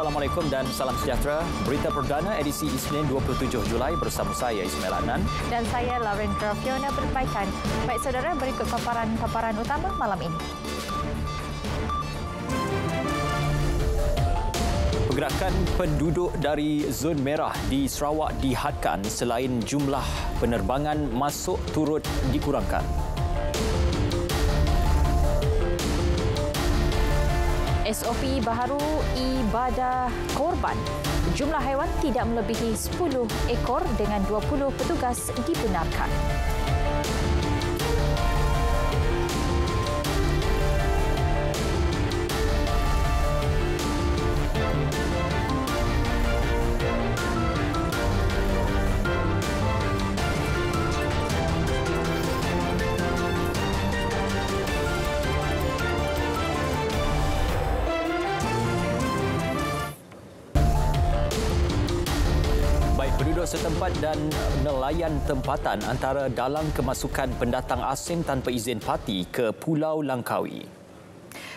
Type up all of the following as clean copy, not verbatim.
Assalamualaikum dan salam sejahtera. Berita perdana edisi Isnin 27 Julai bersama saya Ismail Adnan. Dan saya Larendra Fiona Berpaikan. Baik saudara, berikut paparan utama malam ini. Pergerakan penduduk dari zon merah di Sarawak dihadkan selain jumlah penerbangan masuk turut dikurangkan. SOP baharu ibadah korban. Jumlah haiwan tidak melebihi 10 ekor dengan 20 petugas dibenarkan. Penduduk setempat dan nelayan tempatan antara dalang kemasukan pendatang asing tanpa izin parti ke Pulau Langkawi.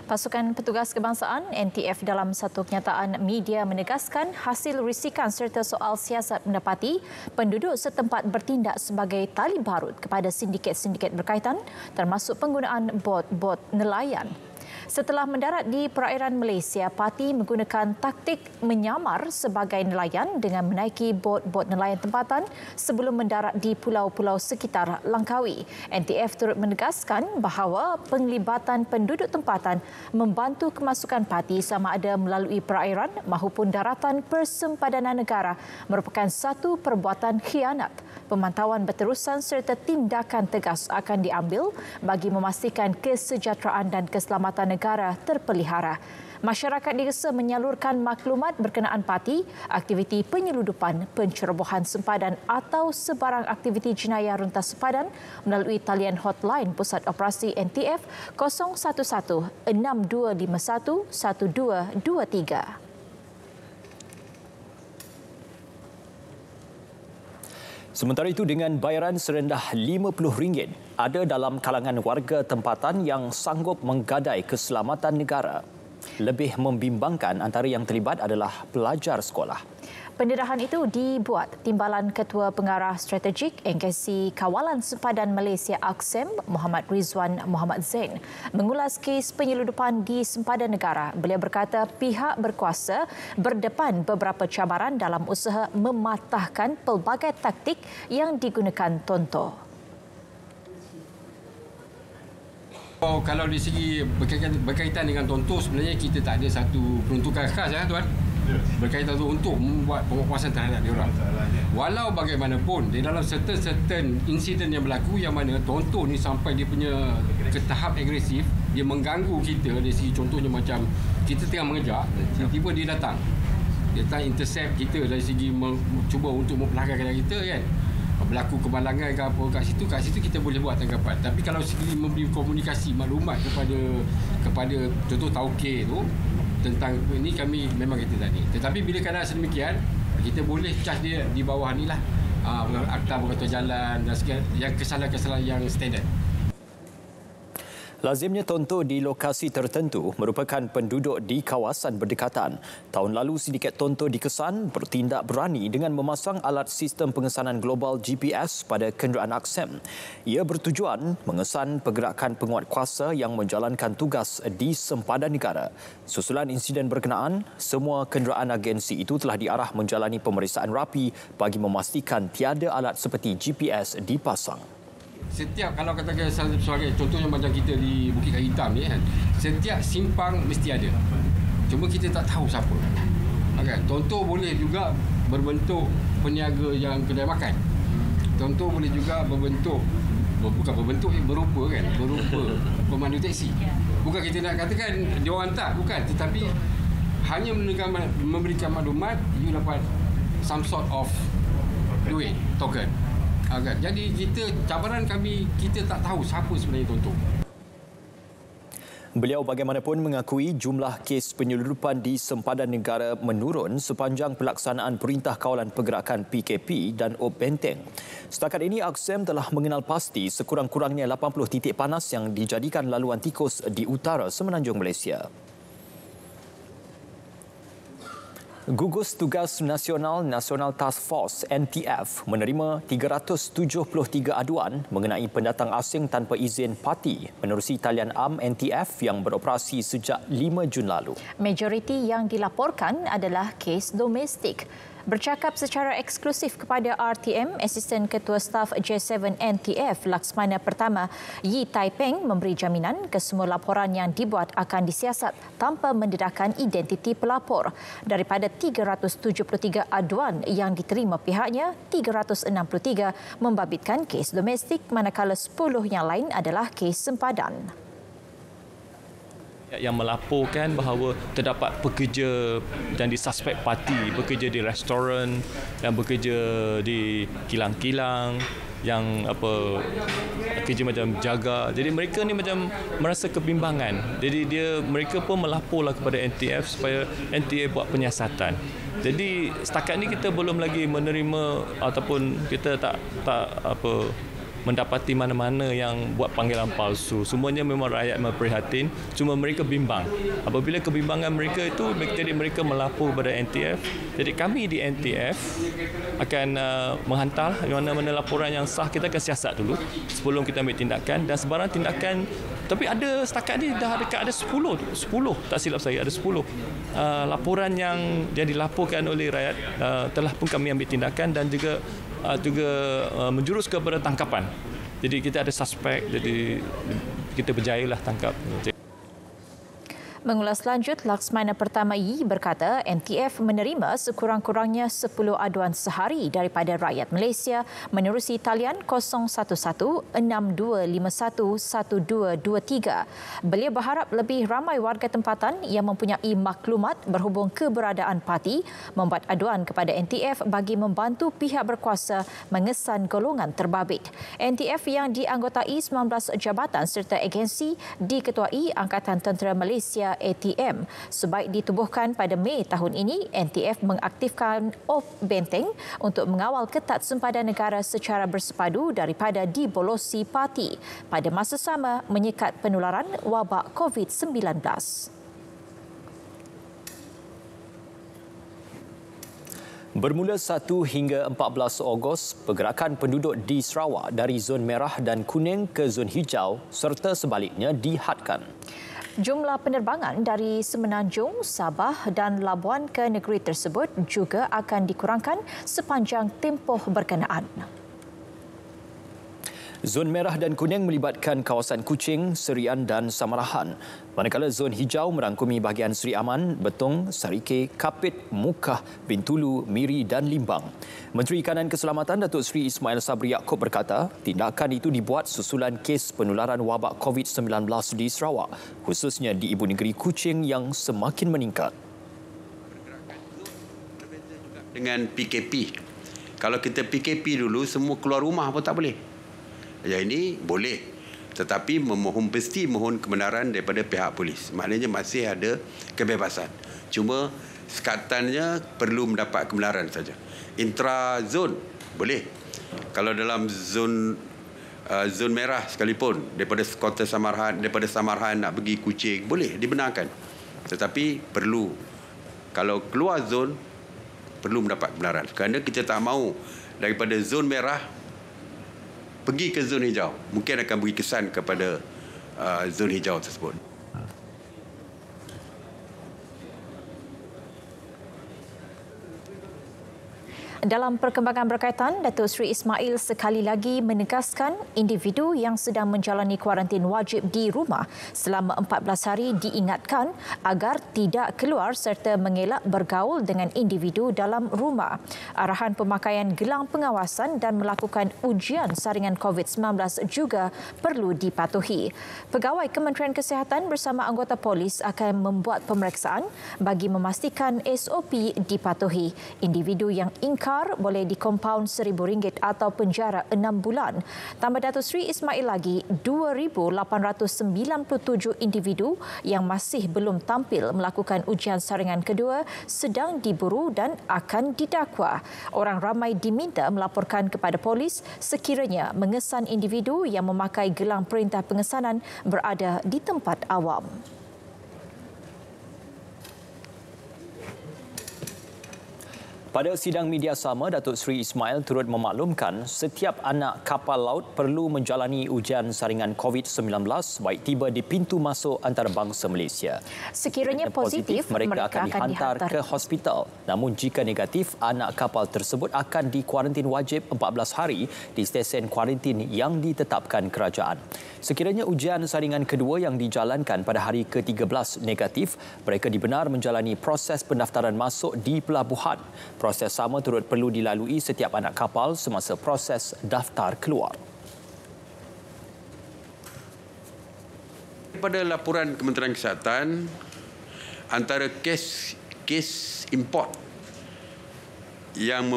Pasukan Petugas Kebangsaan NTF dalam satu kenyataan media menegaskan hasil risikan serta soal siasat mendapati penduduk setempat bertindak sebagai tali barut kepada sindiket-sindiket berkaitan termasuk penggunaan bot-bot nelayan. Setelah mendarat di perairan Malaysia, parti menggunakan taktik menyamar sebagai nelayan dengan menaiki bot-bot nelayan tempatan sebelum mendarat di pulau-pulau sekitar Langkawi. NTF turut menegaskan bahawa penglibatan penduduk tempatan membantu kemasukan parti sama ada melalui perairan maupun daratan persempadanan negara merupakan satu perbuatan khianat. Pemantauan berterusan serta tindakan tegas akan diambil bagi memastikan kesejahteraan dan keselamatan negara terpelihara. Masyarakat digesa menyalurkan maklumat berkenaan parti, aktiviti penyeludupan, pencerobohan sempadan atau sebarang aktiviti jenayah rentas sempadan melalui talian hotline Pusat Operasi NTF 011-6251-1223. Sementara itu, dengan bayaran serendah RM50, ada dalam kalangan warga tempatan yang sanggup menggadai keselamatan negara. Lebih membimbangkan, antara yang terlibat adalah pelajar sekolah. Pendedahan itu dibuat Timbalan Ketua Pengarah Strategik Agensi Kawalan Sempadan Malaysia AKSEM Muhammad Rizwan Muhammad Zain mengulas kes penyeludupan di sempadan negara. Beliau berkata pihak berkuasa berdepan beberapa cabaran dalam usaha mematahkan pelbagai taktik yang digunakan Tonto. Kalau di segi berkaitan dengan Tonto, sebenarnya kita tak ada satu peruntukan khas ya tuan. Berkaitan untuk membuat penguasaan terhadap diorang. Walau bagaimanapun, di dalam certain insiden yang berlaku yang mana Tonto ni sampai dia punya ke tahap agresif, dia mengganggu kita dari segi contohnya macam kita tengah mengejar, tiba-tiba dia datang. Dia datang intercept kita dari segi cuba untuk mempelagakkan kita kan. Berlaku kemalangan ke apa kat situ kita boleh buat tanggapan. Tapi kalau segi memberi komunikasi maklumat kepada contoh tauke tu tentang ini, kami memang kita tak ni. Tetapi bila keadaan sedemikian, kita boleh charge dia di bawah ni lah, akta pengatur jalan dan yang kesalahan-kesalahan yang standard. Lazimnya Tonto di lokasi tertentu merupakan penduduk di kawasan berdekatan. Tahun lalu, sindiket Tonto dikesan bertindak berani dengan memasang alat sistem pengesanan global GPS pada kenderaan AKSEM. Ia bertujuan mengesan pergerakan penguatkuasa yang menjalankan tugas di sempadan negara. Susulan insiden berkenaan, semua kenderaan agensi itu telah diarah menjalani pemeriksaan rapi bagi memastikan tiada alat seperti GPS dipasang. Setiap, kalau katakan sebagai contohnya macam kita di Bukit Kayu Hitam ni kan, setiap simpang mesti ada. Cuma kita tak tahu siapa. Okay. Tonto boleh juga berbentuk peniaga yang kedai makan. Tonto boleh juga berupa pemandu teksi. Bukan kita nak katakan dia orang tak, bukan. Tetapi hanya memberikan maklumat, you dapat some sort of duit, token. Jadi cabaran kami, kita tak tahu siapa sebenarnya Tonto. Beliau bagaimanapun mengakui jumlah kes penyeludupan di sempadan negara menurun sepanjang pelaksanaan Perintah Kawalan Pergerakan PKP dan Op Benteng. Setakat ini, AKSEM telah mengenal pasti sekurang-kurangnya 80 titik panas yang dijadikan laluan tikus di utara Semenanjung Malaysia. Gugus Tugas Nasional National Task Force NTF menerima 373 aduan mengenai pendatang asing tanpa izin parti menerusi talian am NTF yang beroperasi sejak 5 Jun lalu. Majoriti yang dilaporkan adalah kes domestik. Bercakap secara eksklusif kepada RTM, Asisten Ketua Staf J7 NTF Laksmana Pertama Yi Taipeng memberi jaminan kesemua laporan yang dibuat akan disiasat tanpa mendedahkan identiti pelapor. Daripada 373 aduan yang diterima pihaknya, 363 membabitkan kes domestik manakala 10 yang lain adalah kes sempadan. Yang melaporkan bahawa terdapat pekerja dan disuspek parti bekerja di restoran dan bekerja di kilang-kilang yang kerja macam jaga. Jadi mereka ni macam merasa kebimbangan. Jadi mereka pun melaporlah kepada NTF supaya NTF buat penyiasatan. Jadi setakat ni kita belum lagi menerima ataupun kita tak mendapati mana-mana yang buat panggilan palsu. Semuanya memang rakyat memprihatin, cuma mereka bimbang. Apabila kebimbangan mereka itu, jadi mereka melapor kepada NTF. Jadi kami di NTF akan menghantar mana-mana laporan yang sah, kita akan siasat dulu sebelum kita ambil tindakan, dan sebarang tindakan. Tapi ada setakat ni dah dekat ada 10 tak silap saya, ada 10 laporan yang dilaporkan oleh rakyat telah pun kami ambil tindakan dan juga menjurus kepada tangkapan. Jadi kita ada suspek, jadi kita berjayalah tangkap. Mengulas lanjut, Laksmana Pertama Yi berkata NTF menerima sekurang-kurangnya 10 aduan sehari daripada rakyat Malaysia menerusi talian 011-6251-1223. Beliau berharap lebih ramai warga tempatan yang mempunyai maklumat berhubung keberadaan parti membuat aduan kepada NTF bagi membantu pihak berkuasa mengesan golongan terbabit. NTF yang dianggotai 19 jabatan serta agensi diketuai Angkatan Tentera Malaysia ATM. Sebaik ditubuhkan pada Mei tahun ini, NTF mengaktifkan OP Benteng untuk mengawal ketat sempadan negara secara bersepadu daripada dibolosi parti. Pada masa sama, menyekat penularan wabak COVID-19. Bermula 1 hingga 14 Ogos, pergerakan penduduk di Sarawak dari zon merah dan kuning ke zon hijau serta sebaliknya dihadkan. Jumlah penerbangan dari Semenanjung, Sabah dan Labuan ke negeri tersebut juga akan dikurangkan sepanjang tempoh berkenaan. Zon merah dan kuning melibatkan kawasan Kuching, Serian dan Samarahan. Manakala zon hijau merangkumi bahagian Seri Aman, Betong, Sarike, Kapit, Mukah, Bintulu, Miri dan Limbang. Menteri Kanan Keselamatan Datuk Seri Ismail Sabri Yaakob berkata, tindakan itu dibuat susulan kes penularan wabak COVID-19 di Sarawak, khususnya di ibu negeri Kuching yang semakin meningkat. Dengan PKP. Kalau kita PKP dulu, semua keluar rumah pun tak boleh. Yang ini boleh, tetapi mesti mohon kebenaran daripada pihak polis. Maknanya masih ada kebebasan. Cuma sekatannya perlu mendapat kebenaran saja. Intra-zon boleh. Kalau dalam zon merah sekalipun, daripada kota Samarahan, daripada Samarahan nak pergi Kuching, boleh dibenarkan. Tetapi perlu, kalau keluar zon, perlu mendapat kebenaran. Kerana kita tak mahu daripada zon merah pergi ke zon hijau, mungkin akan beri kesan kepada zon hijau tersebut. Dalam perkembangan berkaitan, Datuk Seri Ismail sekali lagi menegaskan individu yang sedang menjalani kuarantin wajib di rumah selama 14 hari diingatkan agar tidak keluar serta mengelak bergaul dengan individu dalam rumah. Arahan pemakaian gelang pengawasan dan melakukan ujian saringan COVID-19 juga perlu dipatuhi. Pegawai Kementerian Kesihatan bersama anggota polis akan membuat pemeriksaan bagi memastikan SOP dipatuhi. Individu yang ingkar boleh dikompaun RM1,000 atau penjara 6 bulan. Tambah Datuk Seri Ismail lagi, 2,897 individu yang masih belum tampil melakukan ujian saringan kedua sedang diburu dan akan didakwa. Orang ramai diminta melaporkan kepada polis sekiranya mengesan individu yang memakai gelang perintah pengesanan berada di tempat awam. Pada sidang media sama, Datuk Seri Ismail turut memaklumkan setiap anak kapal laut perlu menjalani ujian saringan COVID-19 baik tiba di pintu masuk antarabangsa Malaysia. Sekiranya positif, mereka akan dihantar ke hospital. Namun jika negatif, anak kapal tersebut akan dikuarantin wajib 14 hari di stesen kuarantin yang ditetapkan kerajaan. Sekiranya ujian saringan kedua yang dijalankan pada hari ke-13 negatif, mereka dibenar menjalani proses pendaftaran masuk di pelabuhan. Proses sama turut perlu dilalui setiap anak kapal semasa proses daftar keluar. Pada laporan Kementerian Kesihatan, antara kes import yang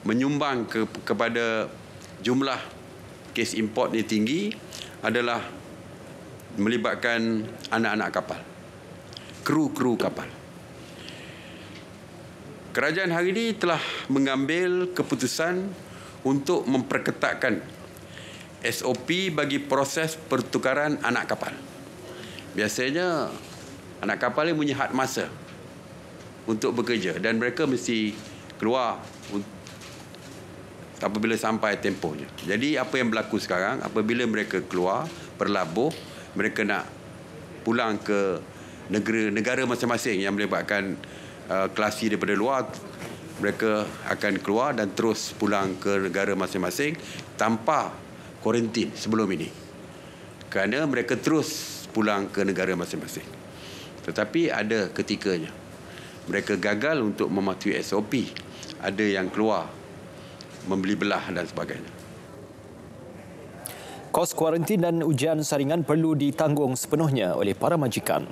menyumbang kepada jumlah kes import ini tinggi adalah melibatkan anak-anak kapal, kru kapal. Kerajaan hari ini telah mengambil keputusan untuk memperketatkan SOP bagi proses pertukaran anak kapal. Biasanya anak kapal ini punya had masa untuk bekerja dan mereka mesti keluar apabila sampai tempohnya. Jadi apa yang berlaku sekarang, apabila mereka keluar berlabuh, mereka nak pulang ke negara masing-masing yang melibatkan klasi daripada luar, mereka akan keluar dan terus pulang ke negara masing-masing tanpa kuarantin sebelum ini. Kerana mereka terus pulang ke negara masing-masing. Tetapi ada ketikanya mereka gagal untuk mematuhi SOP. Ada yang keluar membeli belah dan sebagainya. Kos kuarantin dan ujian saringan perlu ditanggung sepenuhnya oleh para majikan.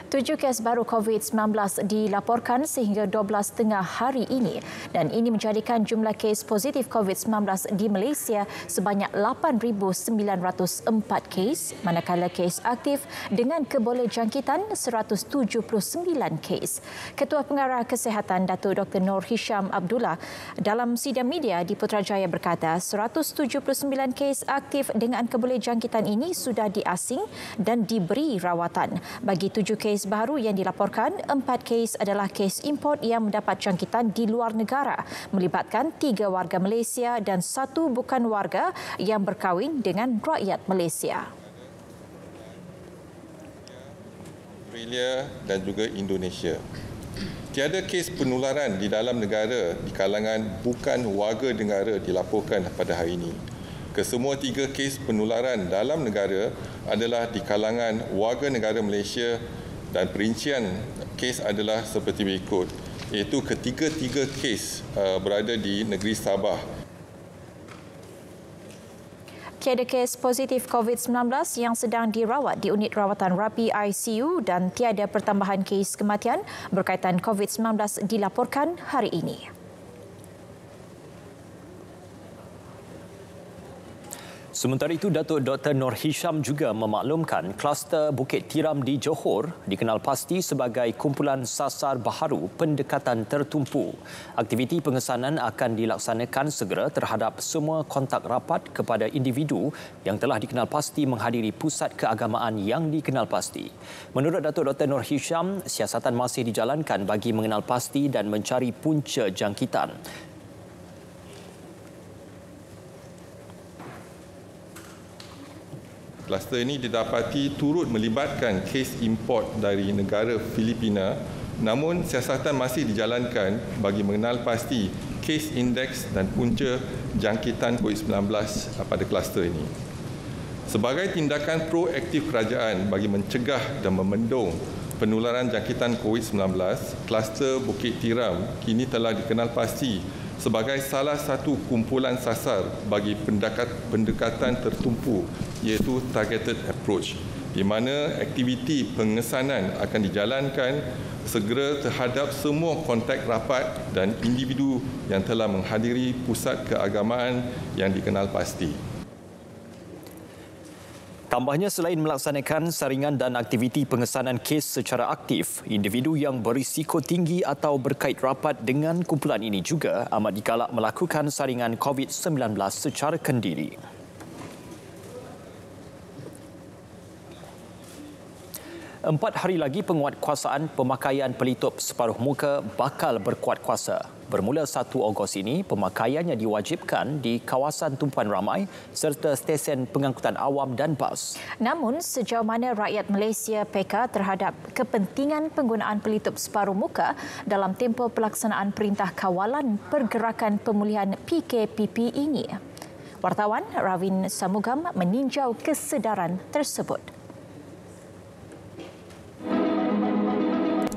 7 kes baru COVID-19 dilaporkan sehingga 12 tengah hari ini dan ini menjadikan jumlah kes positif COVID-19 di Malaysia sebanyak 8,904 kes, manakala kes aktif dengan kebolehjangkitan 179 kes. Ketua Pengarah Kesihatan Datuk Dr. Nur Hisham Abdullah dalam sidang media di Putrajaya berkata 179 kes aktif dengan kebolehjangkitan ini sudah diasing dan diberi rawatan. Bagi 7 kes baru yang dilaporkan, 4 kes adalah kes import yang mendapat jangkitan di luar negara, melibatkan 3 warga Malaysia dan 1 bukan warga yang berkahwin dengan rakyat Malaysia. Australia dan juga Indonesia. Tiada kes penularan di dalam negara di kalangan bukan warga negara dilaporkan pada hari ini. Kesemua 3 kes penularan dalam negara adalah di kalangan warga negara Malaysia dan perincian kes adalah seperti berikut, iaitu ketiga-tiga kes berada di negeri Sabah. Tiada kes positif COVID-19 yang sedang dirawat di unit rawatan rapi ICU dan tiada pertambahan kes kematian berkaitan COVID-19 dilaporkan hari ini. Sementara itu, Datuk Dr. Nur Hisham juga memaklumkan kluster Bukit Tiram di Johor dikenal pasti sebagai kumpulan sasar baharu pendekatan tertumpu. Aktiviti pengesanan akan dilaksanakan segera terhadap semua kontak rapat kepada individu yang telah dikenal pasti menghadiri pusat keagamaan yang dikenal pasti. Menurut Datuk Dr. Nur Hisham, siasatan masih dijalankan bagi mengenal pasti dan mencari punca jangkitan. Kluster ini didapati turut melibatkan kes import dari negara Filipina, namun siasatan masih dijalankan bagi mengenal pasti kes indeks dan punca jangkitan COVID-19 pada kluster ini. Sebagai tindakan proaktif kerajaan bagi mencegah dan membendung penularan jangkitan COVID-19, kluster Bukit Tiram kini telah dikenal pasti sebagai salah satu kumpulan sasar bagi pendekatan tertumpu, iaitu targeted approach, di mana aktiviti pengesanan akan dijalankan segera terhadap semua kontak rapat dan individu yang telah menghadiri pusat keagamaan yang dikenal pasti. Tambahnya, selain melaksanakan saringan dan aktiviti pengesanan kes secara aktif, individu yang berisiko tinggi atau berkait rapat dengan kumpulan ini juga amat digalak melakukan saringan COVID-19 secara kendiri. 4 hari lagi penguatkuasaan pemakaian pelitup separuh muka bakal berkuat kuasa. Bermula 1 Ogos ini, pemakaiannya diwajibkan di kawasan tumpuan ramai serta stesen pengangkutan awam dan bas. Namun, sejauh mana rakyat Malaysia peka terhadap kepentingan penggunaan pelitup separuh muka dalam tempoh pelaksanaan Perintah Kawalan Pergerakan Pemulihan PKPP ini? Wartawan Ravin Samugam meninjau kesedaran tersebut.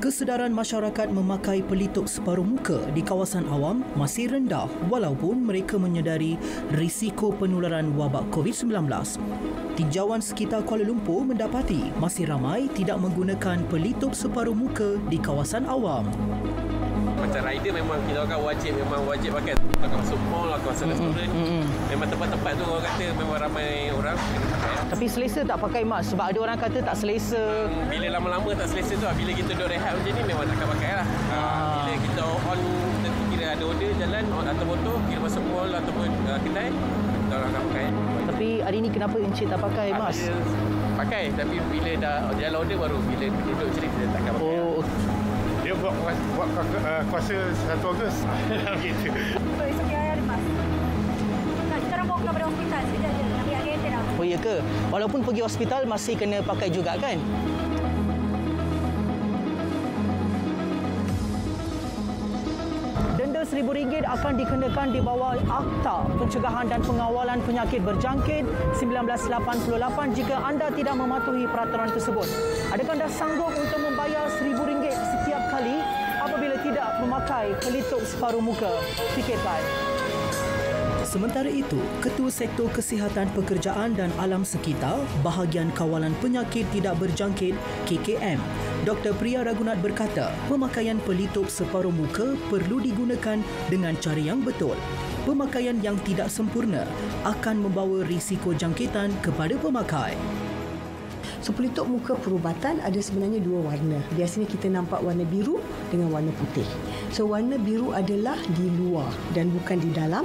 Kesedaran masyarakat memakai pelitup separuh muka di kawasan awam masih rendah walaupun mereka menyedari risiko penularan wabak COVID-19. Tinjauan sekitar Kuala Lumpur mendapati masih ramai tidak menggunakan pelitup separuh muka di kawasan awam. Macam rider memang kita orang wajib pakai. Kalau masuk mall lah, kawasan restoran, memang tempat-tempat tu orang kata memang ramai orang kena pakai. Tapi selesa tak pakai mask sebab ada orang kata tak selesa. Bila lama-lama tak selesa tu, bila kita duduk rehat macam ni memang takkan pakai lah. Bila kita on, kira ada order jalan atau motor, kira masuk mall ataupun kedai, kita orang akan pakai. Tapi hari ni kenapa Encik tak pakai mask? Pakai, tapi bila dah jalan order baru, bila duduk macam ni kita takkan pakai. Dia buat kuasa 1 Ogos. Begitu. Esok dia ada mas. Kita orang bawa kepada hospital sekejap je. Nak biar kereta dah. Oh ya ke? Walaupun pergi hospital masih kena pakai juga kan? Denda RM1,000 akan dikenakan di bawah Akta Pencegahan dan Pengawalan Penyakit Berjangkit 1988 jika anda tidak mematuhi peraturan tersebut. Adakah anda sanggup untuk membayar RM1,000 setiap kali apabila tidak memakai pelitup separuh muka? Fikirkan. Sementara itu, Ketua Sektor Kesihatan Pekerjaan dan Alam Sekitar Bahagian Kawalan Penyakit Tidak Berjangkit KKM, Dr. Priya Ragunat berkata, pemakaian pelitup separuh muka perlu digunakan dengan cara yang betul. Pemakaian yang tidak sempurna akan membawa risiko jangkitan kepada pemakai. So, pelitup muka perubatan ada sebenarnya 2 warna. Biasanya kita nampak warna biru dengan warna putih. So, warna biru adalah di luar dan bukan di dalam.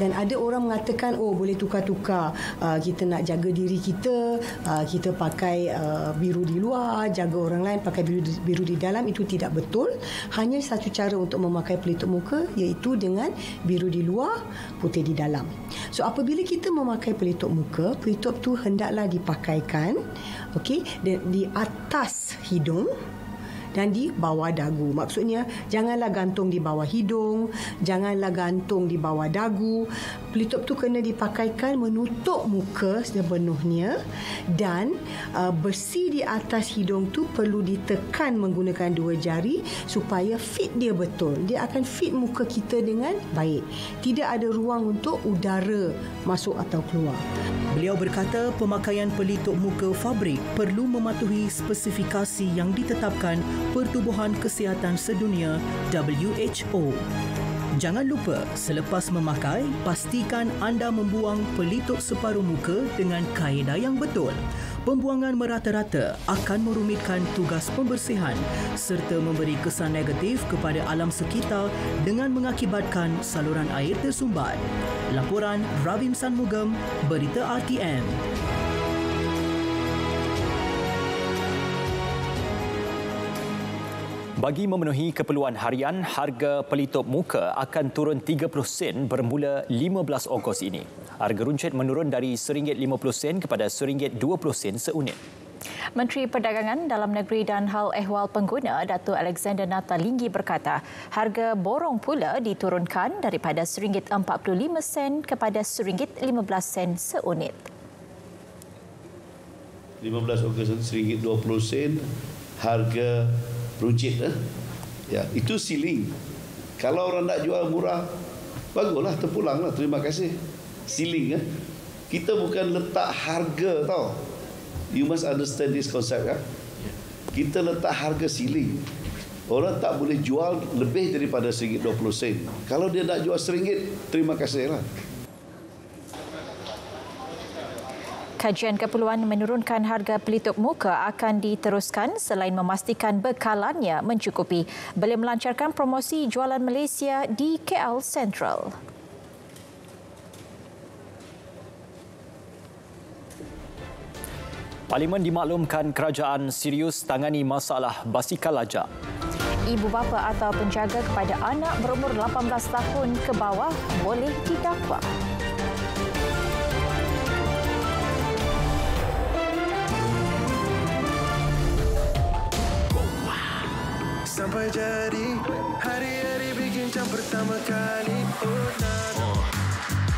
Dan ada orang mengatakan, oh boleh tukar-tukar. Kita nak jaga diri kita, kita pakai biru di luar, jaga orang lain pakai biru di dalam. Itu tidak betul. Hanya satu cara untuk memakai pelitup muka iaitu dengan biru di luar, putih di dalam. So, apabila kita memakai pelitup muka, pelitup tu hendaklah dipakaikan di atas hidung dan di bawah dagu. Maksudnya, janganlah gantung di bawah hidung, janganlah gantung di bawah dagu. Pelitup tu kena dipakaikan menutup muka sepenuhnya dan besi di atas hidung tu perlu ditekan menggunakan 2 jari supaya fit dia betul. Dia akan fit muka kita dengan baik. Tidak ada ruang untuk udara masuk atau keluar. Beliau berkata pemakaian pelitup muka fabrik perlu mematuhi spesifikasi yang ditetapkan Pertubuhan Kesihatan Sedunia WHO. Jangan lupa, selepas memakai, pastikan anda membuang pelitup separuh muka dengan kaedah yang betul. Pembuangan merata-rata akan merumitkan tugas pembersihan serta memberi kesan negatif kepada alam sekitar dengan mengakibatkan saluran air tersumbat. Laporan Ravin Sanmugam, Berita RTM. Bagi memenuhi keperluan harian, harga pelitup muka akan turun 30 sen bermula 15 Ogos ini. Harga runcit menurun dari RM1.50 kepada RM1.20 seunit. Menteri Perdagangan Dalam Negeri dan Hal Ehwal Pengguna, Datuk Alexander Natalinggi berkata, harga borong pula diturunkan daripada RM1.45 kepada RM1.15 seunit. 15 Ogos RM1.20 harga runcit. Ya, itu ceiling. Kalau orang nak jual murah, baguslah, terpulanglah, terima kasih. Ceiling. Kita bukan letak harga tau. You must understand this concept kan. Kita letak harga ceiling. Orang tak boleh jual lebih daripada RM1.20. Kalau dia nak jual RM1, terima kasihlah. Kajian keperluan menurunkan harga pelitup muka akan diteruskan selain memastikan bekalannya mencukupi. Beliau melancarkan promosi jualan Malaysia di KL Central. Parlimen dimaklumkan kerajaan serius tangani masalah basikal lajak. Ibu bapa atau penjaga kepada anak berumur 18 tahun ke bawah boleh didakwa. Sampai jadi hari-hari bikin jam pertama kali.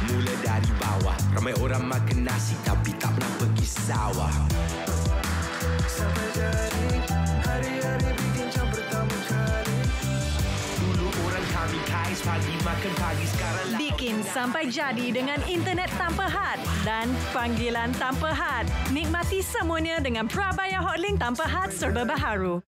Mula dari bawah, ramai orang makan nasi tapi tak pernah pergi sawah. Sampai jadi hari-hari bikin jam pertama kali. Dulu orang kami kais pagi makan pagi, sekarang bikin sampai jadi dengan internet tanpa had dan panggilan tanpa had. Nikmati semuanya dengan Prabaya Hotlink tanpa had serba baharu.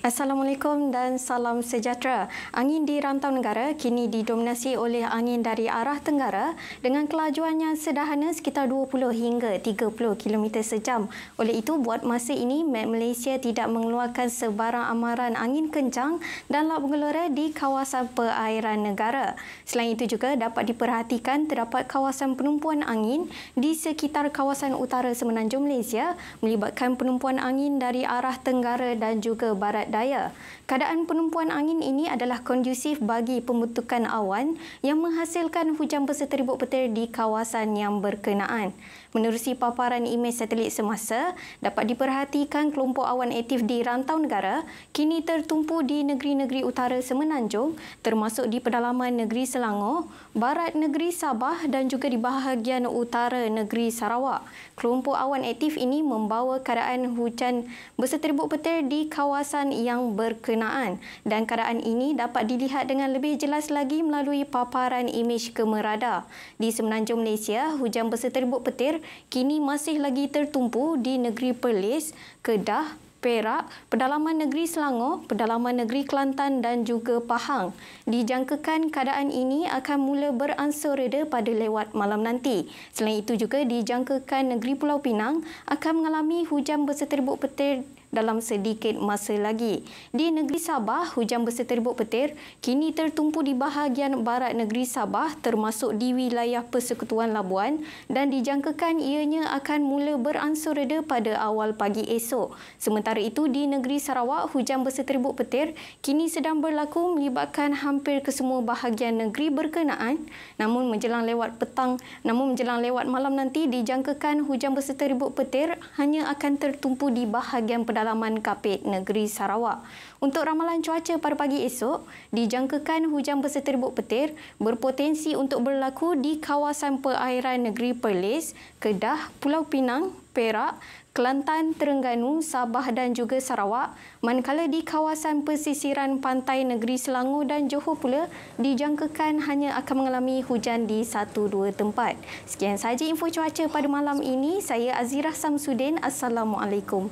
Assalamualaikum dan salam sejahtera. Angin di rantau negara kini didominasi oleh angin dari arah tenggara dengan kelajuan yang sederhana sekitar 20 hingga 30 km sejam. Oleh itu, buat masa ini, Met Malaysia tidak mengeluarkan sebarang amaran angin kencang dan laut bergelora di kawasan perairan negara. Selain itu juga dapat diperhatikan terdapat kawasan penumpuan angin di sekitar kawasan utara semenanjung Malaysia melibatkan penumpuan angin dari arah tenggara dan juga barat daya. Keadaan penumpuan angin ini adalah kondusif bagi pembentukan awan yang menghasilkan hujan berseteribut petir di kawasan yang berkenaan. Menerusi paparan imej satelit semasa, dapat diperhatikan kelompok awan aktif di rantau negara kini tertumpu di negeri-negeri utara semenanjung termasuk di pedalaman negeri Selangor, barat negeri Sabah dan juga di bahagian utara negeri Sarawak. Kelompok awan aktif ini membawa keadaan hujan berseteribut petir di kawasan yang berkenaan dan keadaan ini dapat dilihat dengan lebih jelas lagi melalui paparan imej kemerada. Di semenanjung Malaysia, hujan berseteribut petir kini masih lagi tertumpu di negeri Perlis, Kedah, Perak, pedalaman negeri Selangor, pedalaman negeri Kelantan dan juga Pahang. Dijangkakan keadaan ini akan mula beransur reda pada lewat malam nanti. Selain itu juga dijangkakan negeri Pulau Pinang akan mengalami hujan berseteribut petir dalam sedikit masa lagi. Di negeri Sabah, hujan berseteribut petir kini tertumpu di bahagian barat negeri Sabah termasuk di wilayah Persekutuan Labuan dan dijangkakan ianya akan mula beransur reda pada awal pagi esok. Sementara itu, di negeri Sarawak, hujan berseteribut petir kini sedang berlaku melibatkan hampir kesemua bahagian negeri berkenaan. Namun menjelang lewat malam nanti dijangkakan hujan berseteribut petir hanya akan tertumpu di bahagian pedalaman Kapit negeri Sarawak. Untuk ramalan cuaca pada pagi esok, dijangkakan hujan berseteribut petir berpotensi untuk berlaku di kawasan perairan negeri Perlis, Kedah, Pulau Pinang, Perak, Kelantan, Terengganu, Sabah dan juga Sarawak, manakala di kawasan pesisiran pantai negeri Selangor dan Johor pula dijangkakan hanya akan mengalami hujan di 1-2 tempat. Sekian sahaja info cuaca pada malam ini. Saya Azirah Samsudin. Assalamualaikum.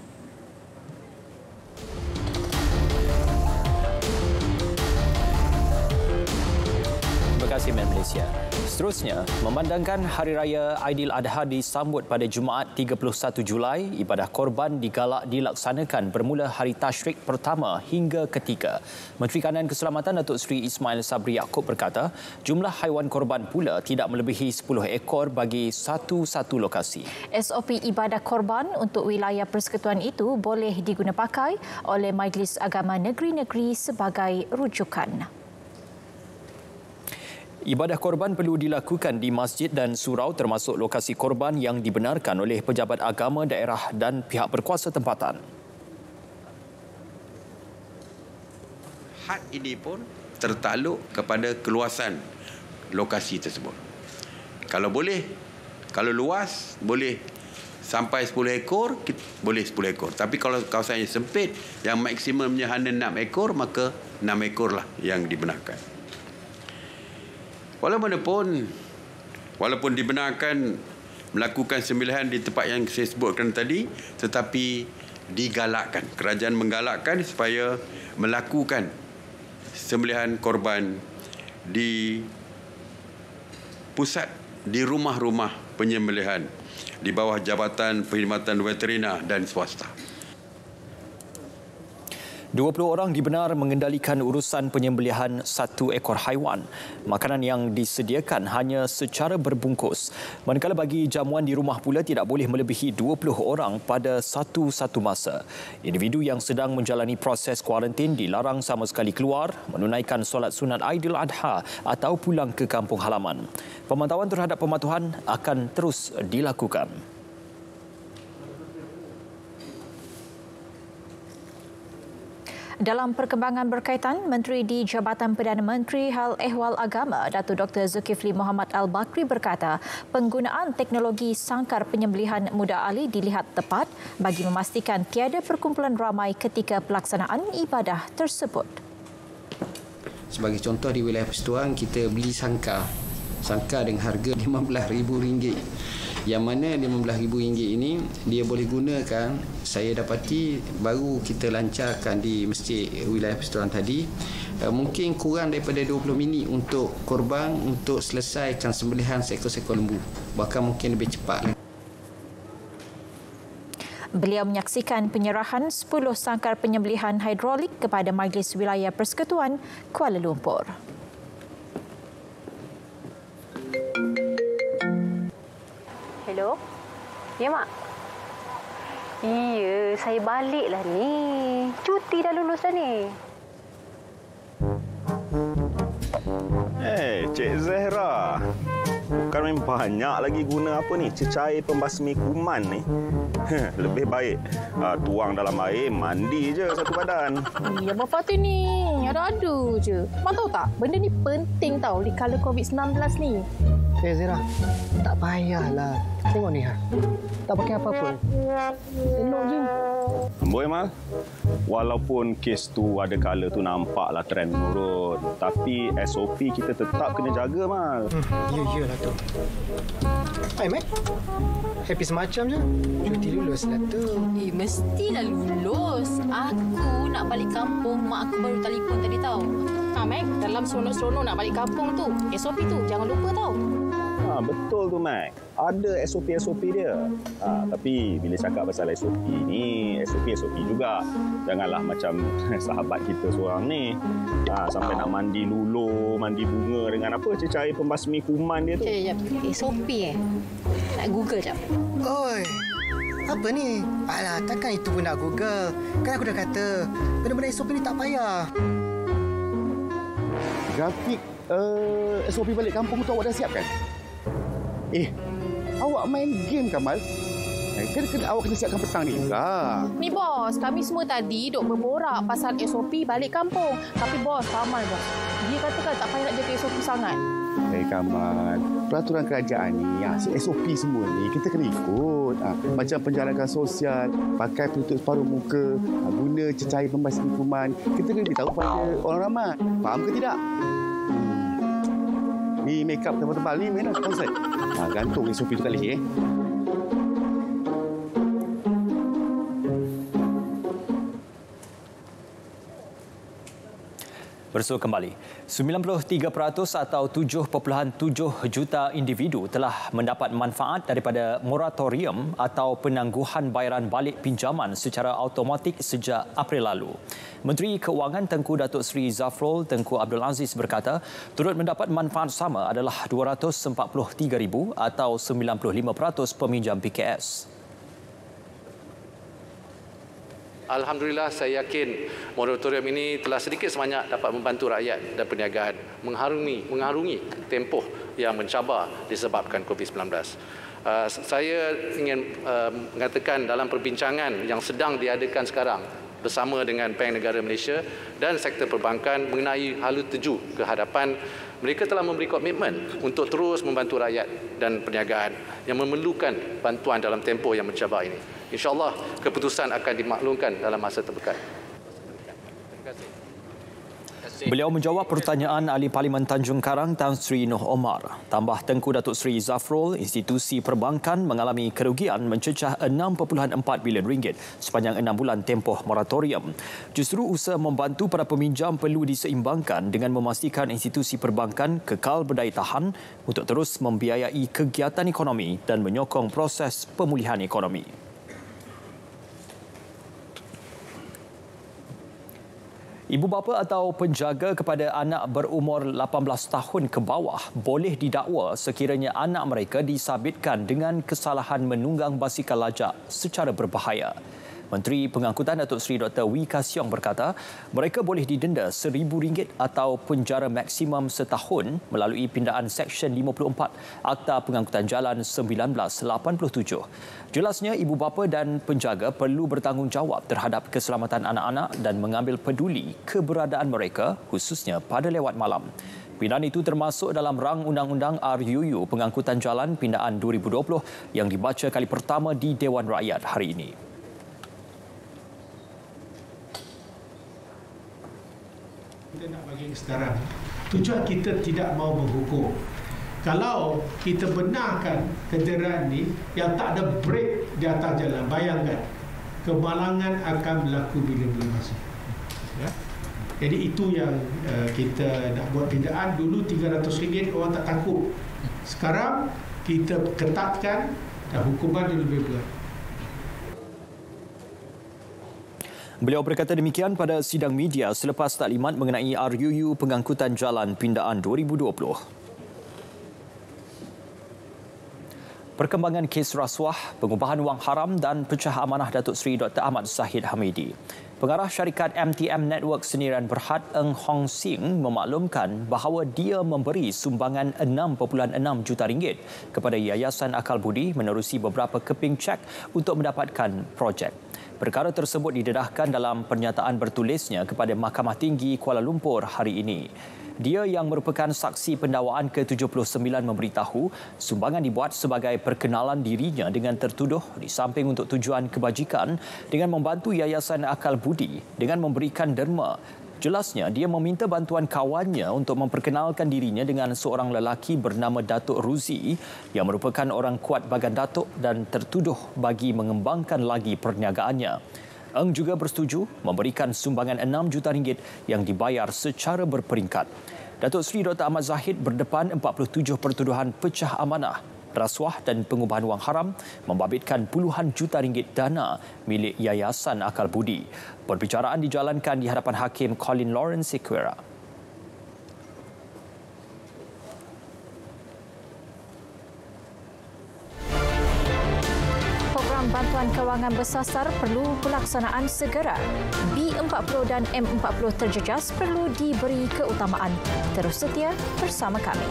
Terima kasih, Met Malaysia. Seterusnya, memandangkan Hari Raya Aidiladha disambut pada Jumaat 31 Julai, ibadah korban digalak dilaksanakan bermula hari tasyrik pertama hingga ketiga. Menteri Kanan Keselamatan Datuk Seri Ismail Sabri Yaakob berkata, jumlah haiwan korban pula tidak melebihi 10 ekor bagi satu-satu lokasi. SOP ibadah korban untuk wilayah persekutuan itu boleh diguna pakai oleh Majlis Agama Negeri-Negeri sebagai rujukan. Ibadah korban perlu dilakukan di masjid dan surau termasuk lokasi korban yang dibenarkan oleh pejabat agama daerah dan pihak berkuasa tempatan. Had ini pun tertakluk kepada keluasan lokasi tersebut. Kalau boleh, kalau luas, boleh sampai 10 ekor, boleh 10 ekor. Tapi kalau kawasan yang sempit, yang maksimumnya hanya 6 ekor, maka 6 ekor lah yang dibenarkan. Walaupun dibenarkan melakukan sembelihan di tempat yang saya sebutkan tadi, tetapi digalakkan. Kerajaan menggalakkan supaya melakukan sembelihan korban di pusat, di rumah-rumah penyembelihan di bawah Jabatan Perkhidmatan Veteriner dan swasta. 20 orang dibenar mengendalikan urusan penyembelihan satu ekor haiwan. Makanan yang disediakan hanya secara berbungkus. Manakala bagi jamuan di rumah pula tidak boleh melebihi 20 orang pada satu masa. Individu yang sedang menjalani proses kuarantin dilarang sama sekali keluar, menunaikan solat sunat Aidiladha atau pulang ke kampung halaman. Pemantauan terhadap pematuhan akan terus dilakukan. Dalam perkembangan berkaitan, Menteri di Jabatan Perdana Menteri Hal Ehwal Agama, Datuk Dr. Zulkifli Mohamed Al-Bakri berkata, penggunaan teknologi sangkar penyembelihan muda ali dilihat tepat bagi memastikan tiada perkumpulan ramai ketika pelaksanaan ibadah tersebut. Sebagai contoh, di wilayah Persekutuan kita beli sangkar dengan harga RM15,000. Yang mana RM15,000 ini dia boleh gunakan, saya dapati baru kita lancarkan di masjid wilayah Persekutuan tadi, mungkin kurang daripada 20 minit untuk korban untuk selesaikan sembelihan seekor-seekor lembu, bahkan mungkin lebih cepat. Beliau menyaksikan penyerahan 10 sangkar penyembelihan hidrolik kepada Majlis Wilayah Persekutuan Kuala Lumpur. Hello? Ya, Mak? Iya, saya baliklah ni. Cuti dah lulus dah ni. Cik Zahra. Bukan memang banyak lagi guna apa ni, cecair pembasmi kuman ni. Lebih baik tuang dalam air, mandi je satu badan. Ya, Bapa tu ni ada-ada je. Mak tahu tak, benda ni penting tau di kala COVID-19 ni. Zahra, tak payahlah. Tengok ni, tak pakai apa-apa. Elok je. Boy Mal, walaupun kes tu ada kala tu nampaklah trend menurun, tapi SOP kita tetap kena jaga, Mal. Iyalah tu. Hai, Mat. Happy semacam je. Cuti lulus lah tu. Mestilah lulus. Aku nak balik kampung. Mak aku baru telefon tadi tau. Mac, dalam seronok-seronok nak balik kampung tu, SOP tu jangan lupa tau. Betul tu, Mac. Ada SOP dia. Tapi bila cakap pasal SOP ni, SOP juga. Janganlah macam sahabat kita seorang ni. Sampai nak mandi luluh, mandi bunga dengan apa, cecair pembasmi kuman dia tu. SOP Nak Google jap. Oi, apa ni? Alah, takkan itu pun nak Google. Kan aku dah kata, benda-benda SOP ni tak payah. Grafik SOP balik kampung tu awak dah siapkan? Awak main game, Kamal? Kan awak kena siapkan petang ni juga. Ni bos, kami semua tadi duk berborak pasal SOP balik kampung. Tapi bos, Kamal bos, dia katakan tak payah nak jaga SOP sangat. Kamal, peraturan kerajaan ni, SOP semua ni kita kena ikut. Macam penjarakan sosial, pakai penutup separuh muka, guna cecair pembasmi kuman. Kita kena beritahu pada orang ramai. Faham ke tidak? Ni make up tebal-tebal ni mana konsert? Gantung SOP tu kali Bersua kembali. 93% atau 7.7 juta individu telah mendapat manfaat daripada moratorium atau penangguhan bayaran balik pinjaman secara automatik sejak April lalu. Menteri Keuangan Tengku Datuk Seri Zafrul Tengku Abdul Aziz berkata, turut mendapat manfaat sama adalah 243,000 atau 95% peminjam PKS. Alhamdulillah, saya yakin moratorium ini telah sedikit sebanyak dapat membantu rakyat dan perniagaan mengarungi tempoh yang mencabar disebabkan COVID-19. Saya ingin mengatakan dalam perbincangan yang sedang diadakan sekarang bersama dengan Bank Negara Malaysia dan sektor perbankan mengenai hala tuju ke hadapan. Mereka telah memberi komitmen untuk terus membantu rakyat dan perniagaan yang memerlukan bantuan dalam tempoh yang mencabar ini. InsyaAllah keputusan akan dimaklumkan dalam masa terdekat. Beliau menjawab pertanyaan Ahli Parlimen Tanjung Karang Tan Sri Noh Omar. Tambah Tengku Datuk Seri Zafrul, institusi perbankan mengalami kerugian mencecah 6.4 bilion ringgit sepanjang 6 bulan tempoh moratorium. Justru usaha membantu para peminjam perlu diseimbangkan dengan memastikan institusi perbankan kekal berdaya tahan untuk terus membiayai kegiatan ekonomi dan menyokong proses pemulihan ekonomi. Ibu bapa atau penjaga kepada anak berumur 18 tahun ke bawah boleh didakwa sekiranya anak mereka disabitkan dengan kesalahan menunggang basikal lajak secara berbahaya. Menteri Pengangkutan Datuk Seri Dr. Wee Ka Siong berkata, mereka boleh didenda RM1,000 atau penjara maksimum setahun melalui pindaan Seksyen 54 Akta Pengangkutan Jalan 1987. Jelasnya, ibu bapa dan penjaga perlu bertanggungjawab terhadap keselamatan anak-anak dan mengambil peduli keberadaan mereka, khususnya pada lewat malam. Pindaan itu termasuk dalam rang Undang-Undang RUU Pengangkutan Jalan Pindaan 2020 yang dibaca kali pertama di Dewan Rakyat hari ini. Kita nak bagi sekarang. Tujuan kita tidak mau menghukum. Kalau kita benarkan kenderaan ni yang tak ada brek di atas jalan, bayangkan kemalangan akan berlaku bila-bila masa. Ya? Jadi itu yang kita nak buat pindaan. Dulu RM300 orang tak takut. Sekarang kita ketatkan dan hukuman dia lebih berat. Beliau berkata demikian pada sidang media selepas taklimat mengenai RUU Pengangkutan Jalan Pindaan 2020. Perkembangan kes rasuah, pengubahan wang haram dan pecah amanah Datuk Seri Dr. Ahmad Zahid Hamidi. Pengarah syarikat MTM Network Sendirian Berhad Eng Hong Sing memaklumkan bahawa dia memberi sumbangan RM6.6 juta kepada Yayasan Akal Budi menerusi beberapa keping cek untuk mendapatkan projek. Perkara tersebut didedahkan dalam pernyataan bertulisnya kepada Mahkamah Tinggi Kuala Lumpur hari ini. Dia yang merupakan saksi pendakwaan ke-79 memberitahu sumbangan dibuat sebagai perkenalan dirinya dengan tertuduh di samping untuk tujuan kebajikan dengan membantu Yayasan Akal Budi dengan memberikan derma. Jelasnya, dia meminta bantuan kawannya untuk memperkenalkan dirinya dengan seorang lelaki bernama Datuk Ruzi yang merupakan orang kuat bagan Datuk dan tertuduh bagi mengembangkan lagi perniagaannya. Eng juga bersetuju memberikan sumbangan RM6 juta yang dibayar secara berperingkat. Datuk Seri Dr. Ahmad Zahid berdepan 47 pertuduhan pecah amanah, rasuah dan pengubahan wang haram membabitkan puluhan juta ringgit dana milik Yayasan Akal Budi. Perbicaraan dijalankan di hadapan Hakim Colin Lawrence Sequeira. Bantuan kewangan bersasar perlu pelaksanaan segera. B40 dan M40 terjejas perlu diberi keutamaan. Terus setia bersama kami.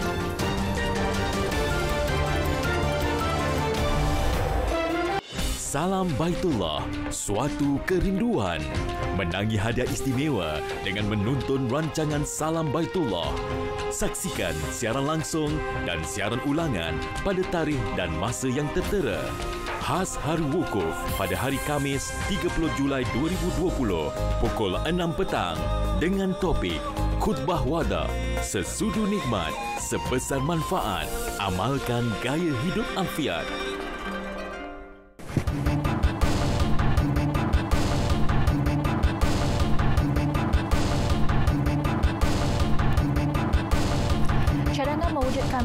Salam Baitullah, suatu kerinduan. Menangi hadiah istimewa dengan menonton rancangan Salam Baitullah. Saksikan siaran langsung dan siaran ulangan pada tarikh dan masa yang tertera. Khas Hari Wukuf pada hari Khamis 30 Julai 2020 pukul 6 petang dengan topik Khutbah Wada, sesudu nikmat, sebesar manfaat, amalkan gaya hidup afiat.